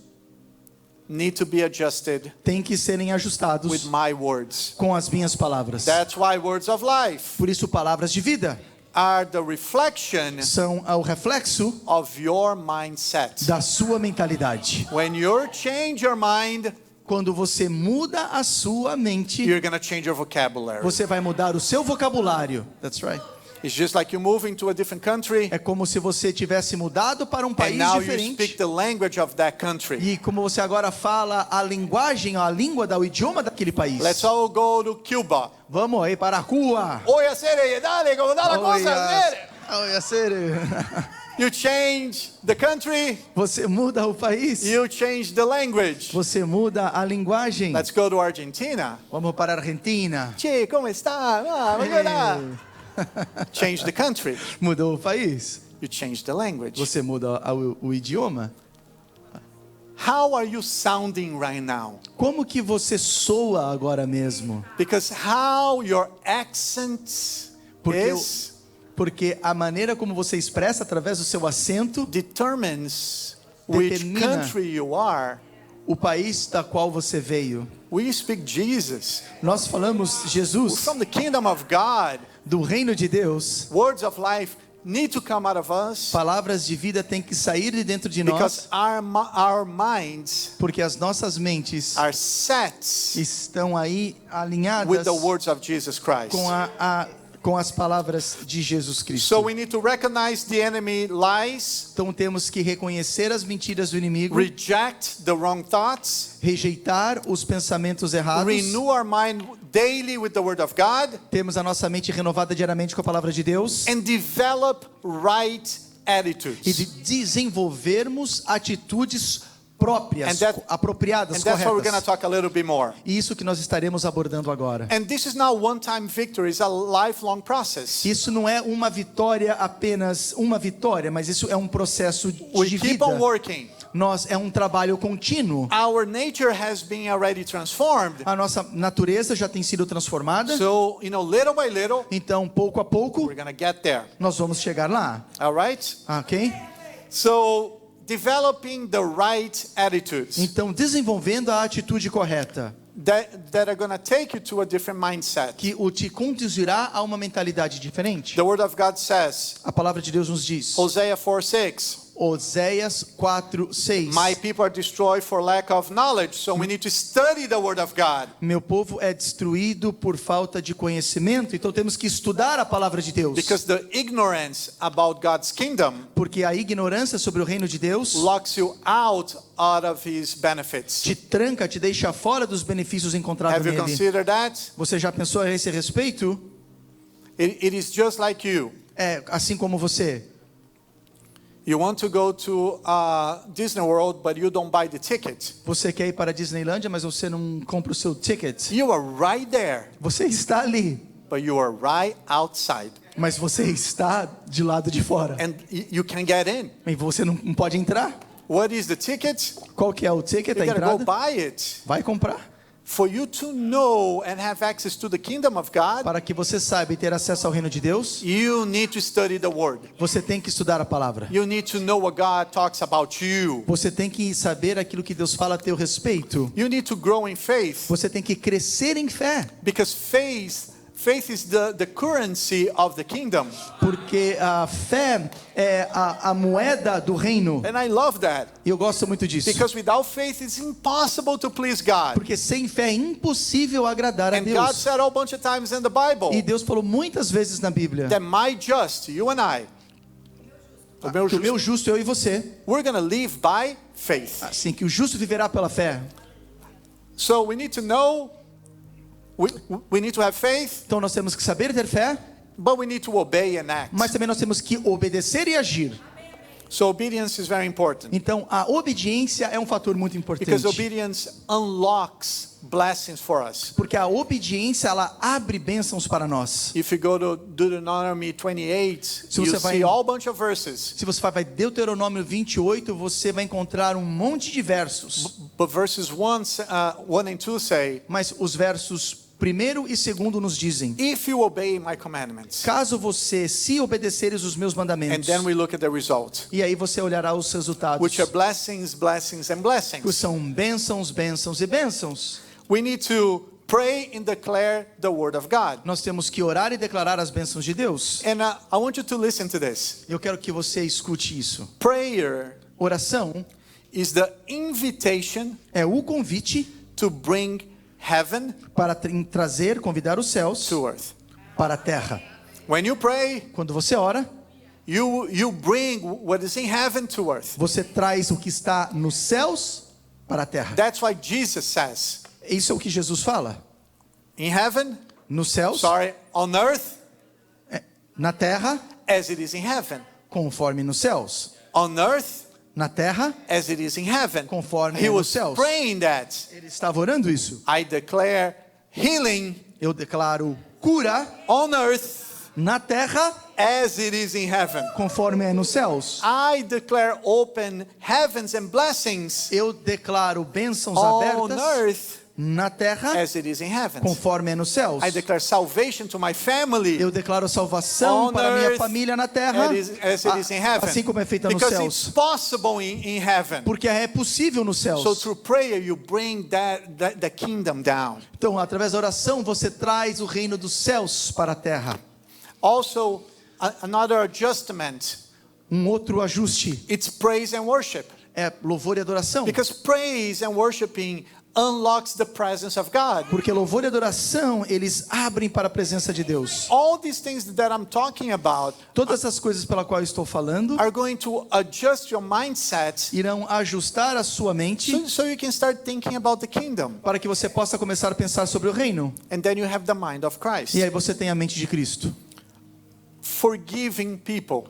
need to be adjusted
têm que serem ajustados
with my words.
com as minhas palavras.
That's why words of life
Por isso, palavras de vida
are the reflection
são o reflexo
of your mindset.
da sua mentalidade.
When you change your mind,
Quando você muda a sua mente,
you're going to change your vocabulary.
você vai mudar o seu vocabulário. That's right.
It's just like you move into a different country,
É como se você tivesse mudado para um
and
país
now you
diferente.
speak the language of that country.
E como você agora fala a linguagem, a língua, o idioma daquele país.
Let's all go to Cuba.
Vamos aí para Cuba.
Oye, hacer, dale, como está la cosa, hacer.
Olha, sério.
You change the country,
Você muda o país.
you change the language.
Você muda a linguagem.
Let's go to Argentina.
Vamos para a Argentina.
Che, ¿cómo está? Ah, mañana. Change the country,
Mudou o país.
you change the language.
Você muda o idioma.
How are you sounding right now?
Como que você soa agora mesmo?
Because how your accent
Porque,
is
porque a maneira como você expressa através do seu acento,
determines which
Determina.
country you are.
o país da qual você veio.
We speak Jesus.
Nós falamos Jesus,
From the kingdom of God,
do reino de Deus.
words of life need to come out of us
Palavras de vida têm que sair de dentro de
because
nós,
our minds
porque as nossas mentes
are set
estão aí
with
alinhadas
the words of Jesus Christ.
com as palavras de Jesus Cristo.
So we need to recognize the enemy lies,
Então temos que reconhecer as mentiras do inimigo,
reject the wrong thoughts,
rejeitar os pensamentos errados.
renew our mind daily with the word of God,
Temos a nossa mente renovada diariamente com a palavra de Deus
and develop right
e
attitudes.
de desenvolvermos atitudes próprias,
And that-
apropriadas,
And that's what we're going to
corretas.
talk a little bit more.
Isso que nós estaremos abordando agora.
And this is not one-time victory, it's a lifelong process.
Isso não é uma vitória, apenas uma vitória, mas isso é um processo
We
de
keep
vida.
on working.
É um trabalho contínuo.
Our nature has been already transformed.
A nossa natureza já tem sido transformada.
So, little by little,
Então, pouco a pouco,
we're going to get there.
nós vamos chegar lá.
All right?
Ok?
So, developing the right attitudes
Então, desenvolvendo a atitude correta,
that are going to take you to a different mindset.
que o te conduzirá a uma mentalidade diferente.
The Word of God says,
A palavra de Deus nos diz,
Hosea 4:6,
Oséias 4:6.
my people are destroyed for lack of knowledge, so we need to study the Word of God.
Meu povo é destruído por falta de conhecimento, então temos que estudar a palavra de Deus.
Because the ignorance about God's kingdom
Porque a ignorância sobre o reino de Deus
locks you out of His benefits.
te tranca, te deixa fora dos benefícios encontrados
Have you
nele.
considered that?
Você já pensou a esse respeito?
It is just like you.
É assim como você.
You want to go to Disney World, but you don't buy the ticket.
Você quer ir para a Disneylândia, mas você não compra o seu ticket.
You are right there,
Você está ali,
but you are right outside.
mas você está de lado de fora.
And you can get in.
E você não pode entrar.
What is the ticket?
Qual que é o ticket,
You
a
gotta go
entrada?
buy it.
Vai comprar.
For you to know and have access to the kingdom of God,
Para que você saiba e ter acesso ao reino de Deus,
you need to study the Word.
você tem que estudar a palavra.
You need to know what God talks about you.
Você tem que saber aquilo que Deus fala a teu respeito.
You need to grow in faith,
Você tem que crescer em fé.
because faith is the currency of the kingdom.
Porque a fé é a moeda do reino.
And I love that,
E eu gosto muito disso.
because without faith it's impossible to please God.
Porque sem fé é impossível agradar a
And God
Deus.
said a whole bunch of times in the
E
Bible
Deus falou muitas vezes na Bíblia
that my just, you and I,
que o meu justo, eu e você,
we're going to live by faith.
assim, que o justo viverá pela fé.
So we need to know, we need to have faith,
Então nós temos que saber ter fé,
but we need to obey and act.
mas também nós temos que obedecer e agir.
So obedience is very important,
Então a obediência é um fator muito
because
importante.
obedience unlocks blessings for us.
Porque a obediência, ela abre bênçãos para nós.
If you go to Deuteronomy 28,
Se
you
você vai
see
em-
all bunch of verses,
Se você vai Deuteronômio 28, você vai encontrar um monte de versos.
but verses 1 and 2 say,
Mas os versos 1º e 2º nos dizem:
if you obey my commandments.
caso você se obedeceres os meus
And
mandamentos.
then we look at the result,
E aí você olhará os resultados.
which are blessings, blessings, and
Que
blessings.
são bênçãos, bênçãos e bênçãos.
We need to pray and declare the word of God.
Nós temos que orar e declarar as bênçãos de Deus.
And I want you to listen to this.
Eu quero que você escute isso.
Prayer
Oração
is the invitation
é o convite
to bring heaven
para trazer, convidar os céus
to earth.
para a terra.
When you pray,
Quando você ora,
you bring what is in heaven to earth.
você traz o que está nos céus para a terra.
That's why Jesus says,
Isso é o que Jesus fala.
in heaven,
Nos céus,
on earth,
na terra,
as it is in heaven.
conforme nos céus.
On earth,
Na terra,
as it is in heaven.
conforme
He
é nos
was
céus.
praying that.
Ele estava orando isso.
I declare healing
Eu declaro cura
on earth
na terra,
as it is in heaven.
conforme é nos céus.
I declare open heavens and blessings
Eu declaro bênçãos
on
abertas
earth
na terra,
as it is in heaven.
conforme é nos céus.
I declare salvation to my family
Eu declaro salvação
on
para a minha
earth
família na terra,
as it is in heaven.
assim como é feita nos
Because it's
céus.
possible in heaven.
Porque é possível nos céus.
So through prayer you bring the kingdom down.
Então, através da oração, você traz o reino dos céus para a terra.
Also, another adjustment,
Outro ajuste
it's praise and worship.
é louvor e adoração.
Because praise and worshiping unlocks the presence of God.
Porque louvor e adoração, eles abrem para a presença de Deus.
All these things that I'm talking about
Todas essas coisas pela qual eu estou falando
are going to adjust your mindset
irão ajustar a sua mente
so you can start thinking about the kingdom.
para que você possa começar a pensar sobre o reino.
And then you have the mind of Christ.
E aí você tem a mente de Cristo.
Forgiving people,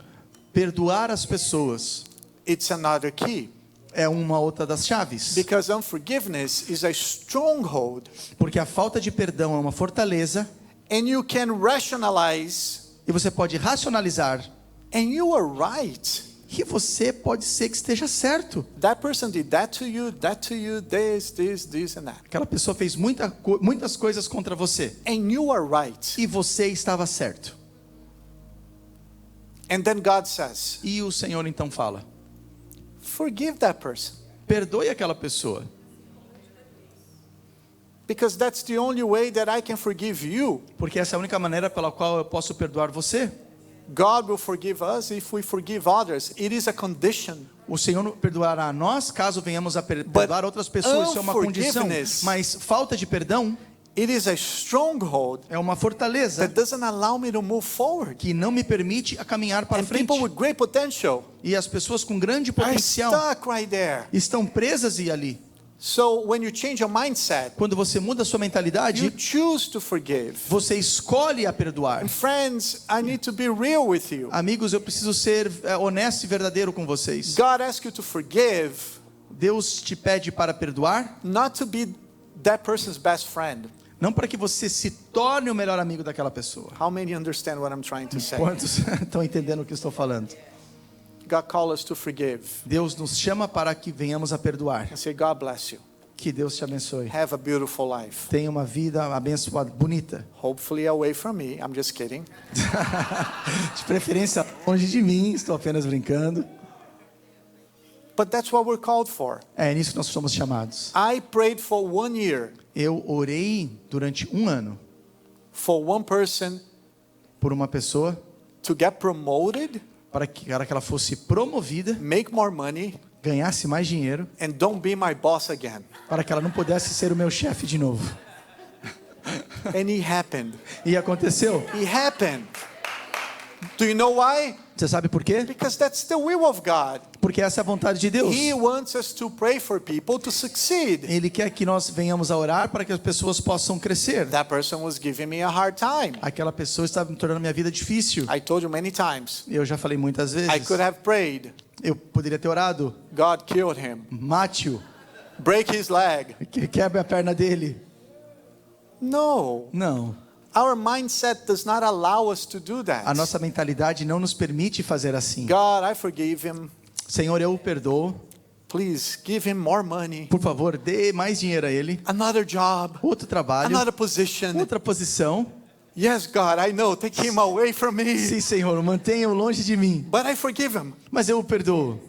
Perdoar as pessoas
it's another key.
é uma outra das chaves.
Because unforgiveness is a stronghold,
Porque a falta de perdão é uma fortaleza
and you can rationalize,
e você pode racionalizar
and you are right.
que você pode ser que esteja certo.
That person did that to you, this, and that.
Aquela pessoa fez muitas coisas contra você
And you are right.
e você estava certo.
And then God says,
E o Senhor então fala:
forgive that person.
perdoe aquela pessoa.
Because that's the only way that I can forgive you.
Porque essa é a única maneira pela qual eu posso perdoar você.
God will forgive us if we forgive others. It is a condition.
O Senhor perdoará a nós caso venhamos a perdoar outras pessoas. Isso é uma condição.
Unforgiveness,
Mas falta de perdão
it is a stronghold
é uma fortaleza
that doesn't allow me to move forward.
que não me permite a caminhar para
And
frente.
people with great potential
E as pessoas com grande
are
potencial
stuck right there.
estão presas ali.
So when you change your mindset,
Quando você muda a sua
you
mentalidade,
choose to forgive.
você escolhe a perdoar.
And friends, I need to be real with you.
Amigos, eu preciso ser honesto e verdadeiro com vocês.
God asks you to forgive,
Deus te pede para perdoar,
not to be that person's best friend.
não para que você se torne o melhor amigo daquela pessoa.
How many understand what I'm trying to say?
Quantos estão entendendo o que eu estou falando?
God calls us to forgive.
Deus nos chama para que venhamos a perdoar.
And say, God bless you.
Que Deus te abençoe.
Have a beautiful life.
Tenha uma vida abençoada, bonita.
Hopefully away from me. I'm just kidding.
De preferência longe de mim, estou apenas brincando.
But that's what we're called for.
É nisso que nós somos chamados.
I prayed for 1 year
Eu orei durante 1 ano
for one person
por uma pessoa
to get promoted,
para que ela fosse promovida,
make more money,
ganhasse mais dinheiro,
and don't be my boss again.
para que ela não pudesse ser o meu chefe de novo.
And it happened.
E aconteceu.
It happened. Do you know why?
Você sabe por quê?
Because that's the will of God.
Porque essa é a vontade de Deus.
He wants us to pray for people to succeed.
Ele quer que nós venhamos a orar para que as pessoas possam crescer.
That person was giving me a hard time.
Aquela pessoa estava me tornando minha vida difícil.
I told you many times.
Eu já falei muitas vezes.
I could have prayed.
Eu poderia ter orado.
God killed him.
Mate-o.
Break his leg.
Que quebre a perna dele.
No.
Não.
Our mindset does not allow us to do that.
A nossa mentalidade não nos permite fazer assim.
God, I forgive him.
Senhor, eu o perdoo.
Please give him more money.
Por favor, dê mais dinheiro a ele.
Another job.
Outro trabalho.
Another position.
Outra posição.
Yes, God, I know. Take him away from me.
Sim, Senhor, mantenha-o longe de mim.
But I forgive him.
Mas eu o perdoo.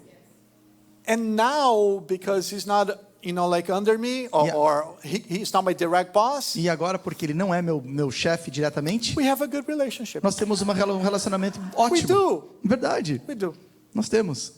And now, because he's not, like under me, or he's not my direct boss,
E agora, porque ele não é meu chefe diretamente,
we have a good relationship.
nós temos um relacionamento ótimo.
We do.
Verdade.
We do.
Nós temos.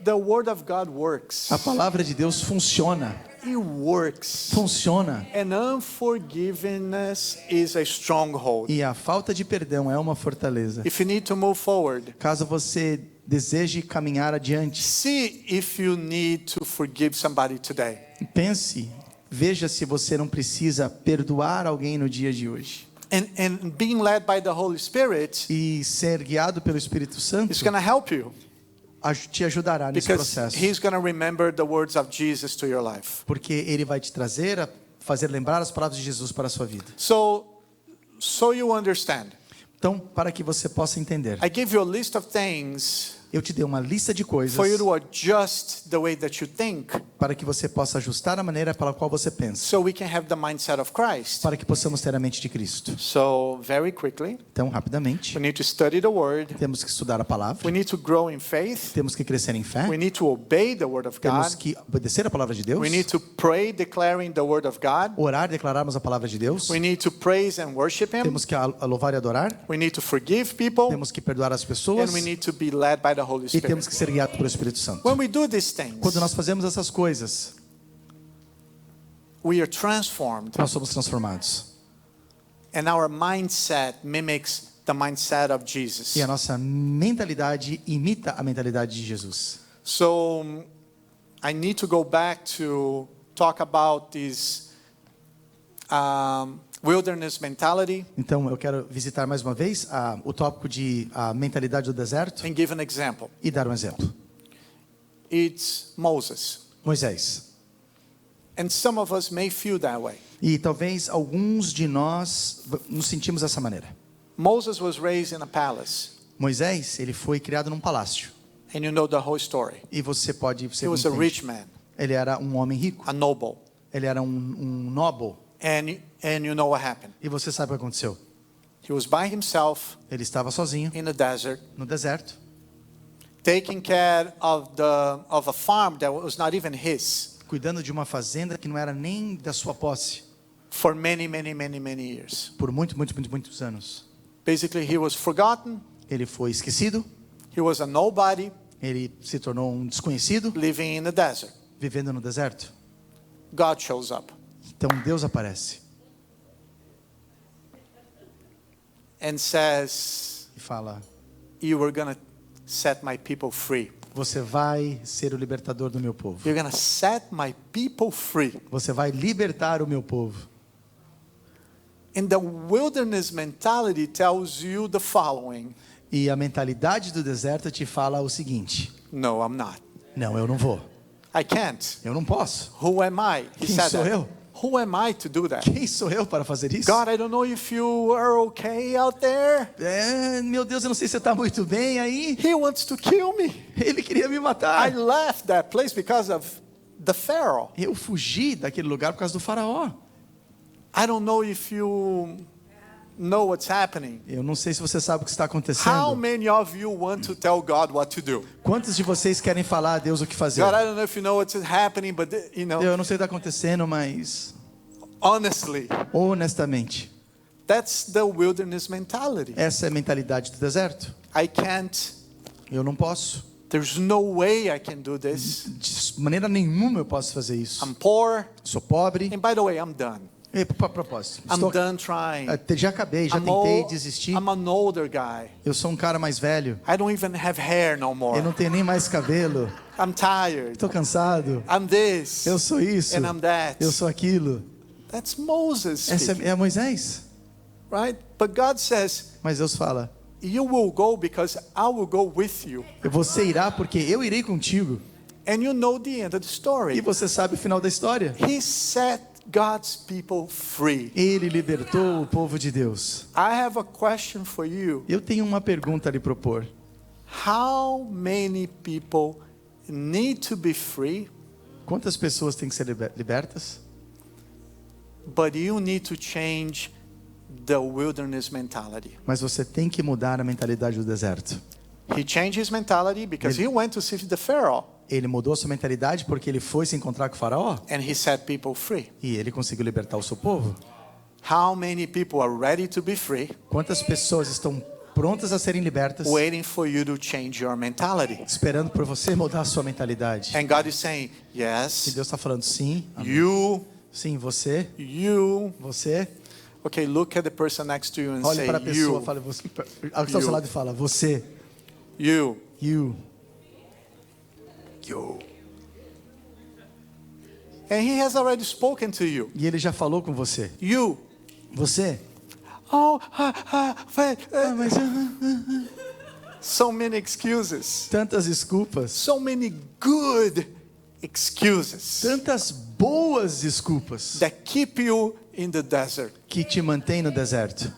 The word of God works.
A palavra de Deus funciona.
it works.
Funciona.
And unforgiveness is a stronghold.
E a falta de perdão é uma fortaleza.
If you need to move forward,
Caso você deseje caminhar adiante,
see if you need to forgive somebody today.
pense, veja se você não precisa perdoar alguém no dia de hoje.
And being led by the Holy Spirit
E ser guiado pelo Espírito Santo
is going to help you
te ajudará nesse
because
processo.
He's going to remember the words of Jesus to your life.
Porque Ele vai te trazer, a fazer lembrar as palavras de Jesus para a sua vida.
So you understand.
Então, para que você possa entender,
I give you a list of things
eu te dei uma lista de coisas
for you to adjust the way that you think
para que você possa ajustar a maneira pela qual você pensa,
so we can have the mindset of Christ.
para que possamos ter a mente de Cristo.
So very quickly,
Então, rapidamente,
we need to study the Word.
temos que estudar a palavra,
We need to grow in faith.
temos que crescer em fé,
We need to obey the Word of
temos
God.
que obedecer a palavra de Deus,
We need to pray declaring the Word of God.
orar, declararmos a palavra de Deus,
We need to praise and worship Him.
temos que louvar e adorar,
We need to forgive people.
temos que perdoar as pessoas
And we need to be led by the Holy
e
Spirit.
temos que ser guiados pelo Espírito Santo.
When we do these things,
Quando nós fazemos essas coisas,
we are transformed,
nós somos transformados.
and our mindset mimics the mindset of Jesus.
E a nossa mentalidade imita a mentalidade de Jesus.
So I need to go back to talk about this wilderness mentality
Então, eu quero visitar mais uma vez o tópico de a mentalidade do deserto
and give an example.
e dar um exemplo.
It's Moses.
Moisés.
And some of us may feel that way.
E talvez alguns de nós nos sentimos dessa maneira.
Moses was raised in a palace,
Moisés, ele foi criado num palácio.
and you know the whole story.
E você
He was a rich man,
Ele era um homem rico.
a noble.
Ele era um noble.
And you know what happened.
E você sabe o que aconteceu?
He was by himself
Ele estava sozinho
in the desert,
no deserto,
taking care of a farm that was not even his
cuidando de uma fazenda que não era nem da sua posse,
for many years.
por muitos anos.
Basically, he was forgotten.
Ele foi esquecido,
He was a nobody
ele se tornou um desconhecido,
living in the desert.
vivendo no deserto.
God shows up
Então Deus aparece
and says,
e fala:
"You are going to set my people free.
você vai ser o libertador do meu povo.
You're going to set my people free."
Você vai libertar o meu povo.
And the wilderness mentality tells you the following:
E a mentalidade do deserto te fala o seguinte:
no, I'm not.
não, eu não vou.
I can't.
Eu não posso.
Who am I? He
Quem
said
sou
that.
eu?
Who am I to do that?
Quem sou eu para fazer isso?
God, I don't know if you are okay out there.
Meu Deus, eu não sei se você está muito bem aí.
He wants to kill me.
Ele queria me
I
matar.
left that place because of the Pharaoh.
Eu fugi daquele lugar por causa do faraó.
I don't know if you know what's happening.
Eu não sei se você sabe o que está
How
acontecendo.
many of you want to tell God what to do?
Quantos de vocês querem falar a Deus o que fazer?
God, I don't know if you know what's happening, but
Eu não sei o que está acontecendo, mas
honestly,
honestamente,
that's the wilderness mentality.
essa é a mentalidade do deserto.
I can't.
Eu não posso.
There's no way I can do this.
De maneira nenhuma eu posso fazer isso.
I'm poor.
Sou pobre.
And by the way, I'm done.
E, para propósito,
I'm done trying.
já acabei, já
I'm
tentei desistir.
I'm an older guy.
Eu sou um cara mais velho.
I don't even have hair no more.
Eu não tenho nem mais cabelo.
I'm tired.
Estou cansado.
I'm this.
Eu sou isso.
And I'm that.
Eu sou aquilo.
That's Moses
Essa
speaking,
é Moisés.
right? But God says,
Mas Deus fala:
you will go because I will go with you.
você irá porque eu irei contigo.
And you know the end of the
E
story.
você sabe o final da história.
He set God's people free.
Ele libertou o povo de Deus.
I have a question for you.
Eu tenho uma pergunta a lhe propor.
How many people need to be free,
Quantas pessoas têm que ser libertas?
but you need to change the wilderness mentality?
Mas você tem que mudar a mentalidade do deserto.
He changed his mentality because he went to see the Pharaoh
Ele mudou a sua mentalidade porque ele foi se encontrar com o faraó.
and he set people free.
E ele conseguiu libertar o seu povo.
How many people are ready to be free,
Quantas pessoas estão prontas a serem libertas,
waiting for you to change your mentality.
esperando por você mudar a sua mentalidade.
And God is saying,
E
yes,
Deus está falando, sim, amém.
you.
Sim, você, você.
Okay, look at the person next to you and
Olhe
say,
para a pessoa,
you,
fale, você, ao que está ao seu lado e fala, você,
you.
you.
And he has already spoken to you.
E ele já falou com você.
You.
Você.
Mas, so many excuses.
Tantas desculpas.
So many good excuses
Tantas boas desculpas
that keep you in the desert.
que te mantêm no deserto.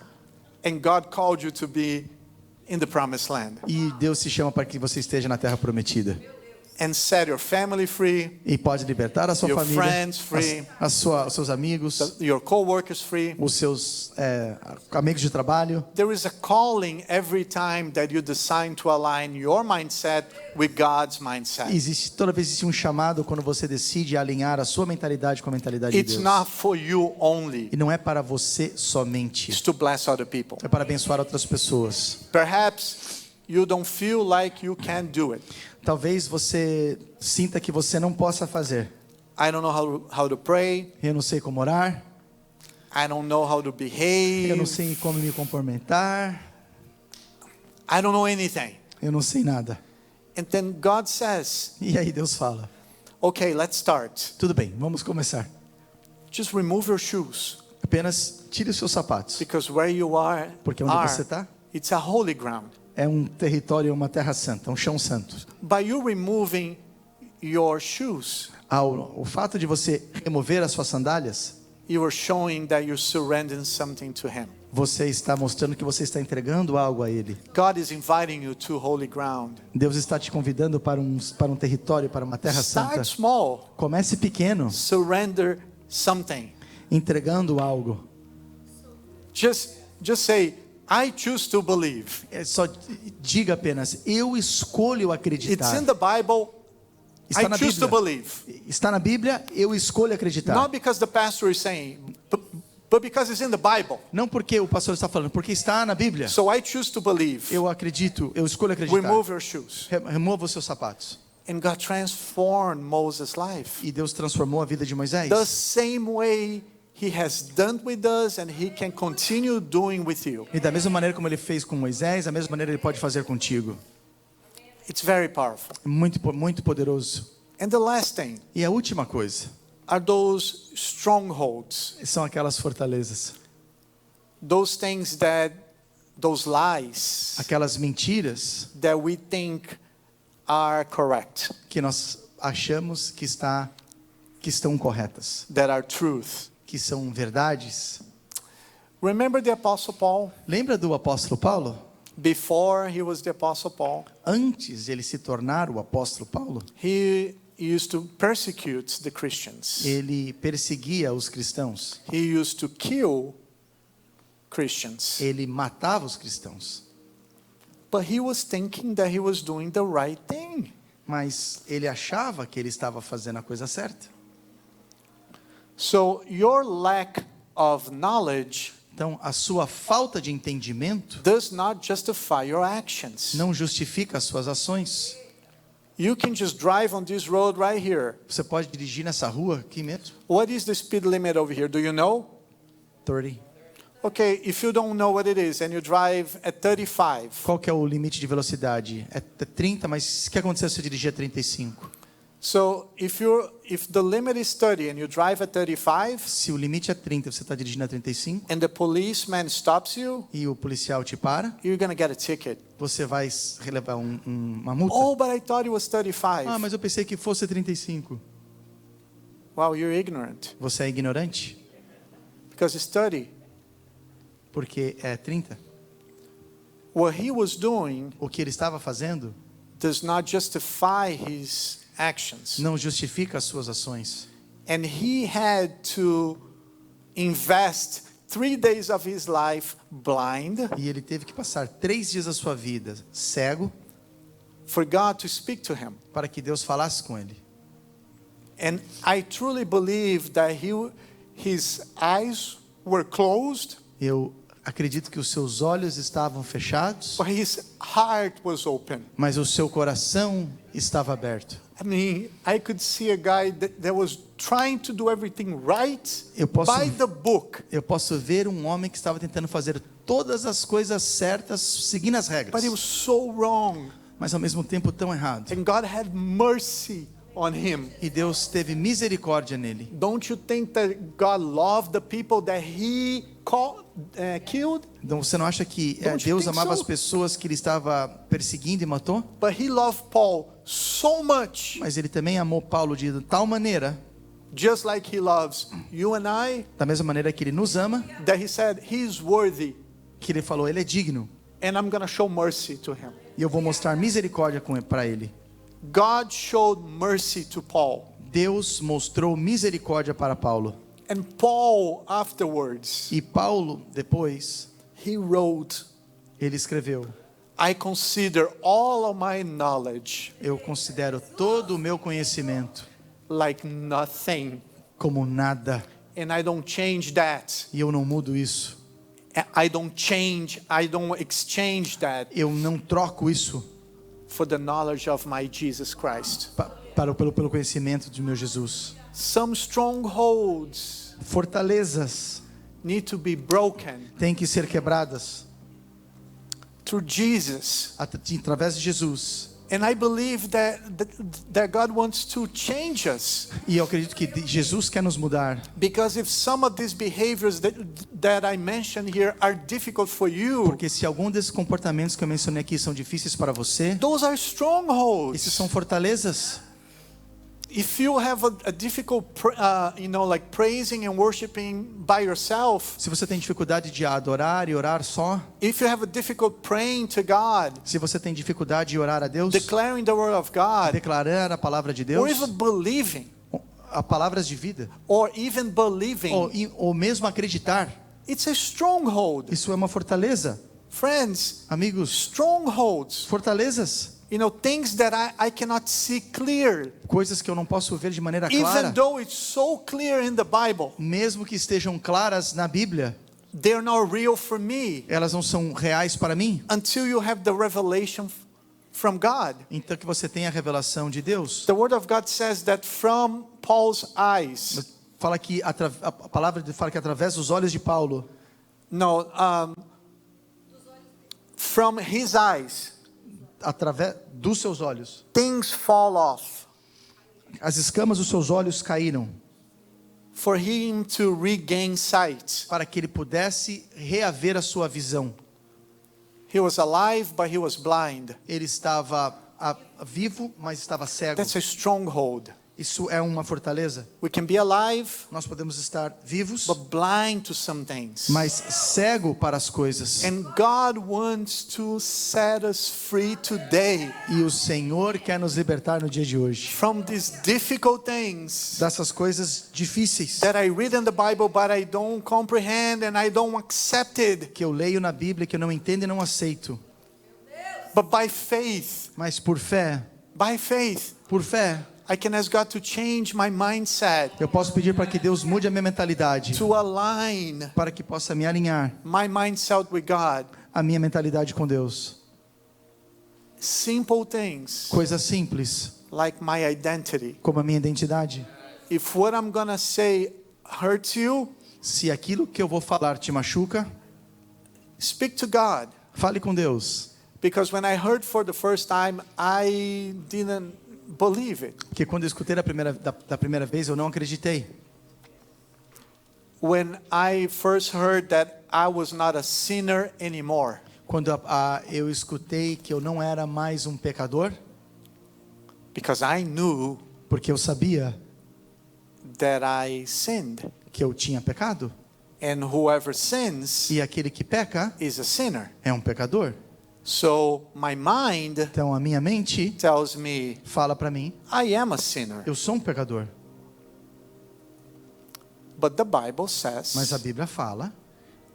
And God called you to be in the promised land.
E Deus te chama para que você esteja na terra prometida.
And set your family free,
E pode libertar a sua
Your
família,
friends free.
os seus amigos,
your co-workers free.
os seus amigos de trabalho.
There is a calling every time that you decide to align your mindset with God's mindset.
Toda vez existe um chamado quando você decide alinhar a sua mentalidade com a mentalidade de
It's
Deus.
not for you only.
E não é para você somente.
It's to bless other people.
É para abençoar outras pessoas.
Perhaps you don't feel like you can do it.
Talvez você sinta que você não possa fazer.
I don't know how to pray.
Eu não sei como orar.
I don't know how to behave.
Eu não sei como me comportar.
I don't know anything.
Eu não sei nada.
And then God says,
E aí Deus fala,
okay, let's start.
tudo bem, vamos começar.
Just remove your shoes.
Apenas tire os seus sapatos.
Because where you are,
Porque onde você está
it's a holy ground.
é um território, uma terra santa, um chão santo.
By you removing your shoes,
O fato de você remover as suas sandálias,
you are showing that you're surrendering something to Him.
você está mostrando que você está entregando algo a Ele.
God is inviting you to holy ground.
Deus está te convidando para um território, para uma terra santa.
Start small.
Comece pequeno,
Surrender something.
entregando algo.
Just say, I choose to believe.
Só diga apenas, eu escolho
It's
acreditar.
in the Bible.
Está
I
na
choose to
Bíblia.
believe.
Está na Bíblia, eu escolho acreditar.
Not because the pastor is saying, but because it's in the Bible.
Não porque o pastor está falando, porque está na Bíblia.
So I choose to believe.
Eu acredito, eu escolho acreditar.
Remove your shoes.
Remova os seus sapatos.
And God transformed Moses' life.
E Deus transformou a vida de Moisés.
The same way He has done with us and He can continue doing with you.
E da mesma maneira como Ele fez com Moisés, da mesma maneira Ele pode fazer contigo.
It's very powerful.
Muito, muito poderoso.
And the last thing
E a última coisa
are those strongholds.
são aquelas fortalezas.
Those things those lies
Aquelas mentiras
that we think are correct,
que nós achamos que estão corretas,
that are truth.
que são verdades.
Remember the Apostle Paul?
Lembra do apóstolo Paulo?
Before he was the Apostle Paul,
Antes de ele se tornar o apóstolo Paulo,
he used to persecute the Christians.
ele perseguia os cristãos.
He used to kill Christians.
Ele matava os cristãos.
But he was thinking that he was doing the right thing.
Mas ele achava que ele estava fazendo a coisa certa.
So your lack of knowledge
Então, a sua falta de entendimento
does not justify your actions.
não justifica as suas ações.
You can just drive on this road right here.
Você pode dirigir nessa rua aqui mesmo?
What is the speed limit over here? Do you know?
30.
Okay, if you don't know what it is and you drive at 35,
Qual que é o limite de velocidade? É 30, mas o que aconteceu se eu dirigir a 35?
so if the limit is 30 and you drive at 35
Se o limite é 30, você está dirigindo a 35
and the policeman stops you,
e o policial te para,
you're going to get a ticket.
você vai relevar uma multa.
Oh, but I thought it was 35.
Ah, mas eu pensei que fosse 35.
Wow, you're ignorant
Você é ignorante?
because it's 30.
Porque é 30.
What he was doing
O que ele estava fazendo
does not justify his actions.
não justifica as suas ações.
And he had to invest 3 days of his life blind
E ele teve que passar 3 dias da sua vida cego
for God to speak to him.
para que Deus falasse com ele.
And I truly believe that his eyes were closed
Eu Acredito que os seus olhos estavam fechados,
but his heart was open.
mas o seu coração estava aberto.
I mean, I could see a guy that was trying to do everything right
Eu posso-
by the book,
Eu posso ver um homem que estava tentando fazer todas as coisas certas, seguindo as regras,
but he was so wrong.
mas ao mesmo tempo tão errado.
And God had mercy on him.
E Deus teve misericórdia nele.
Don't you think that God loved the people that he killed?
Então você não acha que
Don't you
Deus
think
amava
so?
as pessoas que ele estava perseguindo e matou?
But he loved Paul so much,
Mas ele também amou Paulo de tal maneira,
just like he loves you and I,
da mesma maneira que ele nos ama,
that he said he's worthy,
que ele falou, ele é digno,
and I'm going to show mercy to him.
e eu vou mostrar misericórdia para ele.
God showed mercy to Paul.
Deus mostrou misericórdia para Paulo.
And Paul afterwards,
E Paulo, depois,
he wrote,
ele escreveu,
I consider all of my knowledge
eu considero todo o meu conhecimento
like nothing,
como nada,
and I don't change that.
e eu não mudo isso.
I don't exchange that
Eu não troco isso
for the knowledge of my Jesus Christ.
pelo conhecimento de meu Jesus.
Some strongholds
Fortalezas
need to be broken
têm que ser quebradas
through Jesus.
através de Jesus.
And I believe that God wants to change us.
E eu acredito que Jesus quer nos mudar.
Because if some of these behaviors that I mentioned here are difficult for you,
Porque se algum desses comportamentos que eu mencionei aqui são difíceis para você,
those are strongholds.
esses são fortalezas.
If you have a difficult, like praising and worshiping by yourself,
Se você tem dificuldade de adorar e orar só,
if you have a difficult praying to God,
se você tem dificuldade de orar a Deus,
declaring the word of God,
declarar a palavra de
or
Deus,
even believing,
a palavras de vida,
or even believing,
ou mesmo acreditar,
it's a stronghold.
isso é uma fortaleza.
Friends,
Amigos,
strongholds,
fortalezas,
things that I cannot see clear,
coisas que eu não posso ver de maneira
even
clara,
though it's so clear in the Bible,
mesmo que estejam claras na Bíblia,
they're not real for me
elas não são reais para mim.
until you have the revelation from God.
Então que você tenha a revelação de Deus.
The Word of God says that from Paul's eyes,
Fala que a palavra fala que através dos olhos de Paulo,
from his eyes,
através dos seus olhos,
things fall off
as escamas dos seus olhos caíram,
for him to regain sight.
para que ele pudesse reaver a sua visão.
He was alive, but he was blind.
Ele estava vivo, mas estava cego.
That's a stronghold.
Isso é uma fortaleza.
We can be alive,
Nós podemos estar vivos,
but blind to some things.
mas cego para as coisas.
And God wants to set us free today
E o Senhor quer nos libertar no dia de hoje
from these difficult things
dessas coisas difíceis
that I read in the Bible, but I don't comprehend and I don't accept it.
que eu leio na Bíblia, que eu não entendo e não aceito.
But by faith,
Mas por fé,
I can ask God to change my mindset,
eu posso pedir para que Deus mude a minha mentalidade,
to align
para que possa me alinhar
my mindset with God.
a minha mentalidade com Deus.
Simple things
Coisas simples,
like my identity.
como a minha identidade.
If what I'm gonna say hurts you,
Se aquilo que eu vou falar te machuca,
speak to God.
fale com Deus.
Because when I heard for the first time, I didn't believe it.
Porque quando eu escutei da primeira vez, eu não acreditei.
When I first heard that I was not a sinner anymore,
Quando eu escutei que eu não era mais um pecador,
because I knew
porque eu sabia
that I sinned.
que eu tinha pecado.
And whoever sins
E aquele que peca
is a sinner.
é um pecador.
So my mind
Então a minha mente
tells me
fala para mim,
I am a sinner.
eu sou um pecador.
But the Bible
Mas a
says
Bíblia fala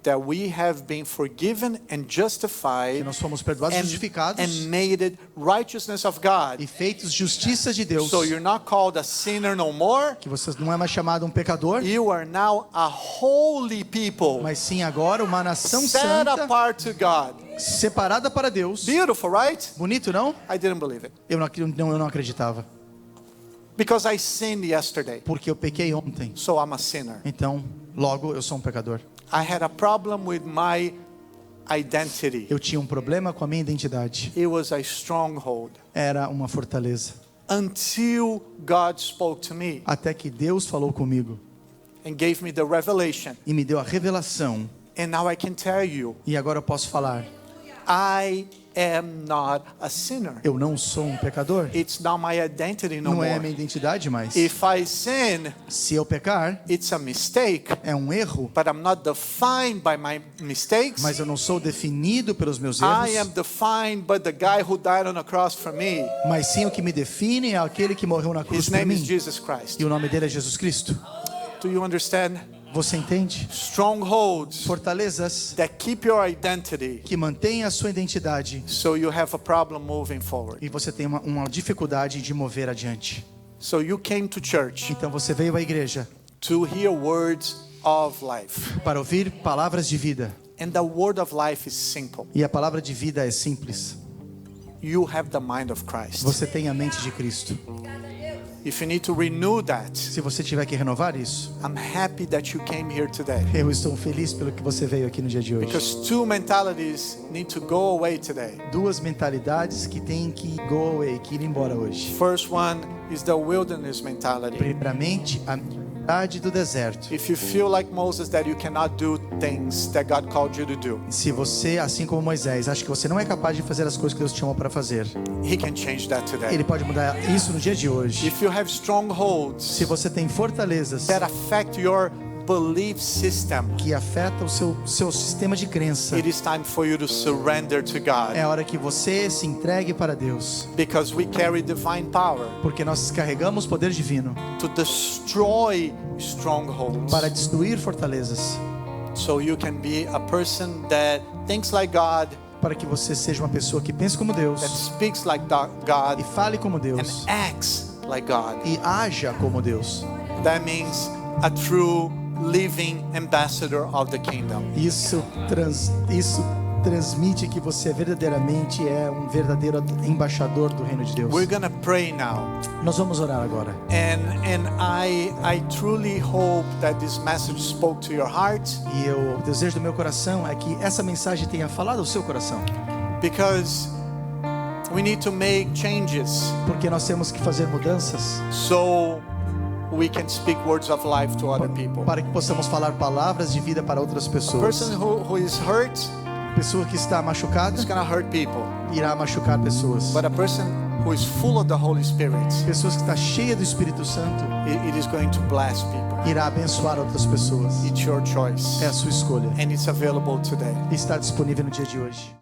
that we have been forgiven and
Que
justified
nós fomos perdoados, justificados
and made it righteousness of God.
e feitos justiça de Deus.
So you're not called a sinner no more.
Que você não é mais chamado um pecador,
You are now a holy people,
mas sim agora uma nação
set
santa,
apart to God.
separada para Deus.
Beautiful, right?
Bonito, não?
I didn't believe it.
Eu não acreditava.
Because I sinned yesterday.
Porque eu pequei ontem.
So I'm a sinner.
Então, logo eu sou um pecador.
I had a problem with my identity.
Eu tinha um problema com a minha identidade.
It was a stronghold.
Era uma fortaleza.
Until God spoke to me
Até que Deus falou comigo
and gave me the revelation.
e me deu a revelação.
And now I can tell you,
E agora eu posso falar:
I am not a sinner.
eu não sou um pecador.
It's not my identity no
Não é a minha
more.
identidade mais.
If I sin,
Se eu pecar,
it's a mistake.
é um erro.
But I'm not defined by my mistakes.
Mas eu não sou definido pelos meus
I am
erros.
defined by the guy who died on a cross for me.
Mas sim, o que me define é aquele que morreu na cruz
His
por
name is
mim.
Jesus Christ.
E o nome dele é Jesus Cristo.
Do you understand?
Você entende?
Strongholds
Fortalezas
that keep your identity,
que mantêm a sua identidade
so you have a problem moving forward.
e você tem uma dificuldade de mover adiante.
So you came to church
Então você veio à igreja
to hear words of life.
para ouvir palavras de vida.
And the word of life is simple.
E a palavra de vida é simples.
You have the mind of Christ.
Você tem a mente de Cristo.
If you need to renew that,
Se você tiver que renovar isso,
I'm happy that you came here today.
eu estou feliz pelo que você veio aqui no dia de hoje.
Because two mentalities need to go away today.
Duas mentalidades que têm que go away, que ir embora hoje.
First one is the wilderness mentality.
Primeiramente, a mentalidade do deserto.
If you feel like Moses that you cannot do things that God called you to do,
Se você, assim como Moisés, acha que você não é capaz de fazer as coisas que Deus te chamou para fazer,
He can change that today.
Ele pode mudar isso no dia de hoje.
If you have strongholds
Se você tem fortalezas
that affect your belief system,
que afetam o seu sistema de crença,
it is time for you to surrender to God.
é hora que você se entregue para Deus.
Because we carry divine power
Porque nós carregamos poder divino
to destroy strongholds.
para destruir fortalezas.
So you can be a person that thinks like God,
Para que você seja uma pessoa que pense como Deus
that speaks like
e
God,
fale como
and
Deus
acts like God.
e haja como Deus.
That means a true living ambassador of the kingdom.
Isso transmite que você verdadeiramente é um verdadeiro embaixador do reino de Deus.
We're gonna pray now,
Nós vamos orar agora.
and I truly hope that this message spoke to your heart,
E o desejo do meu coração é que essa mensagem tenha falado ao seu coração.
because we need to make changes
Porque nós temos que fazer mudanças
so we can speak words of life to other people.
para que possamos falar palavras de vida para outras
A
pessoas.
person who is hurt
Pessoa que está machucada
is gonna hurt people,
irá machucar pessoas.
but a person who is full of the Holy Spirit,
Pessoas que está cheia do Espírito Santo
it is going to bless people.
irá abençoar outras pessoas.
It's your choice,
É a sua escolha.
and it's available today.
Está disponível no dia de hoje.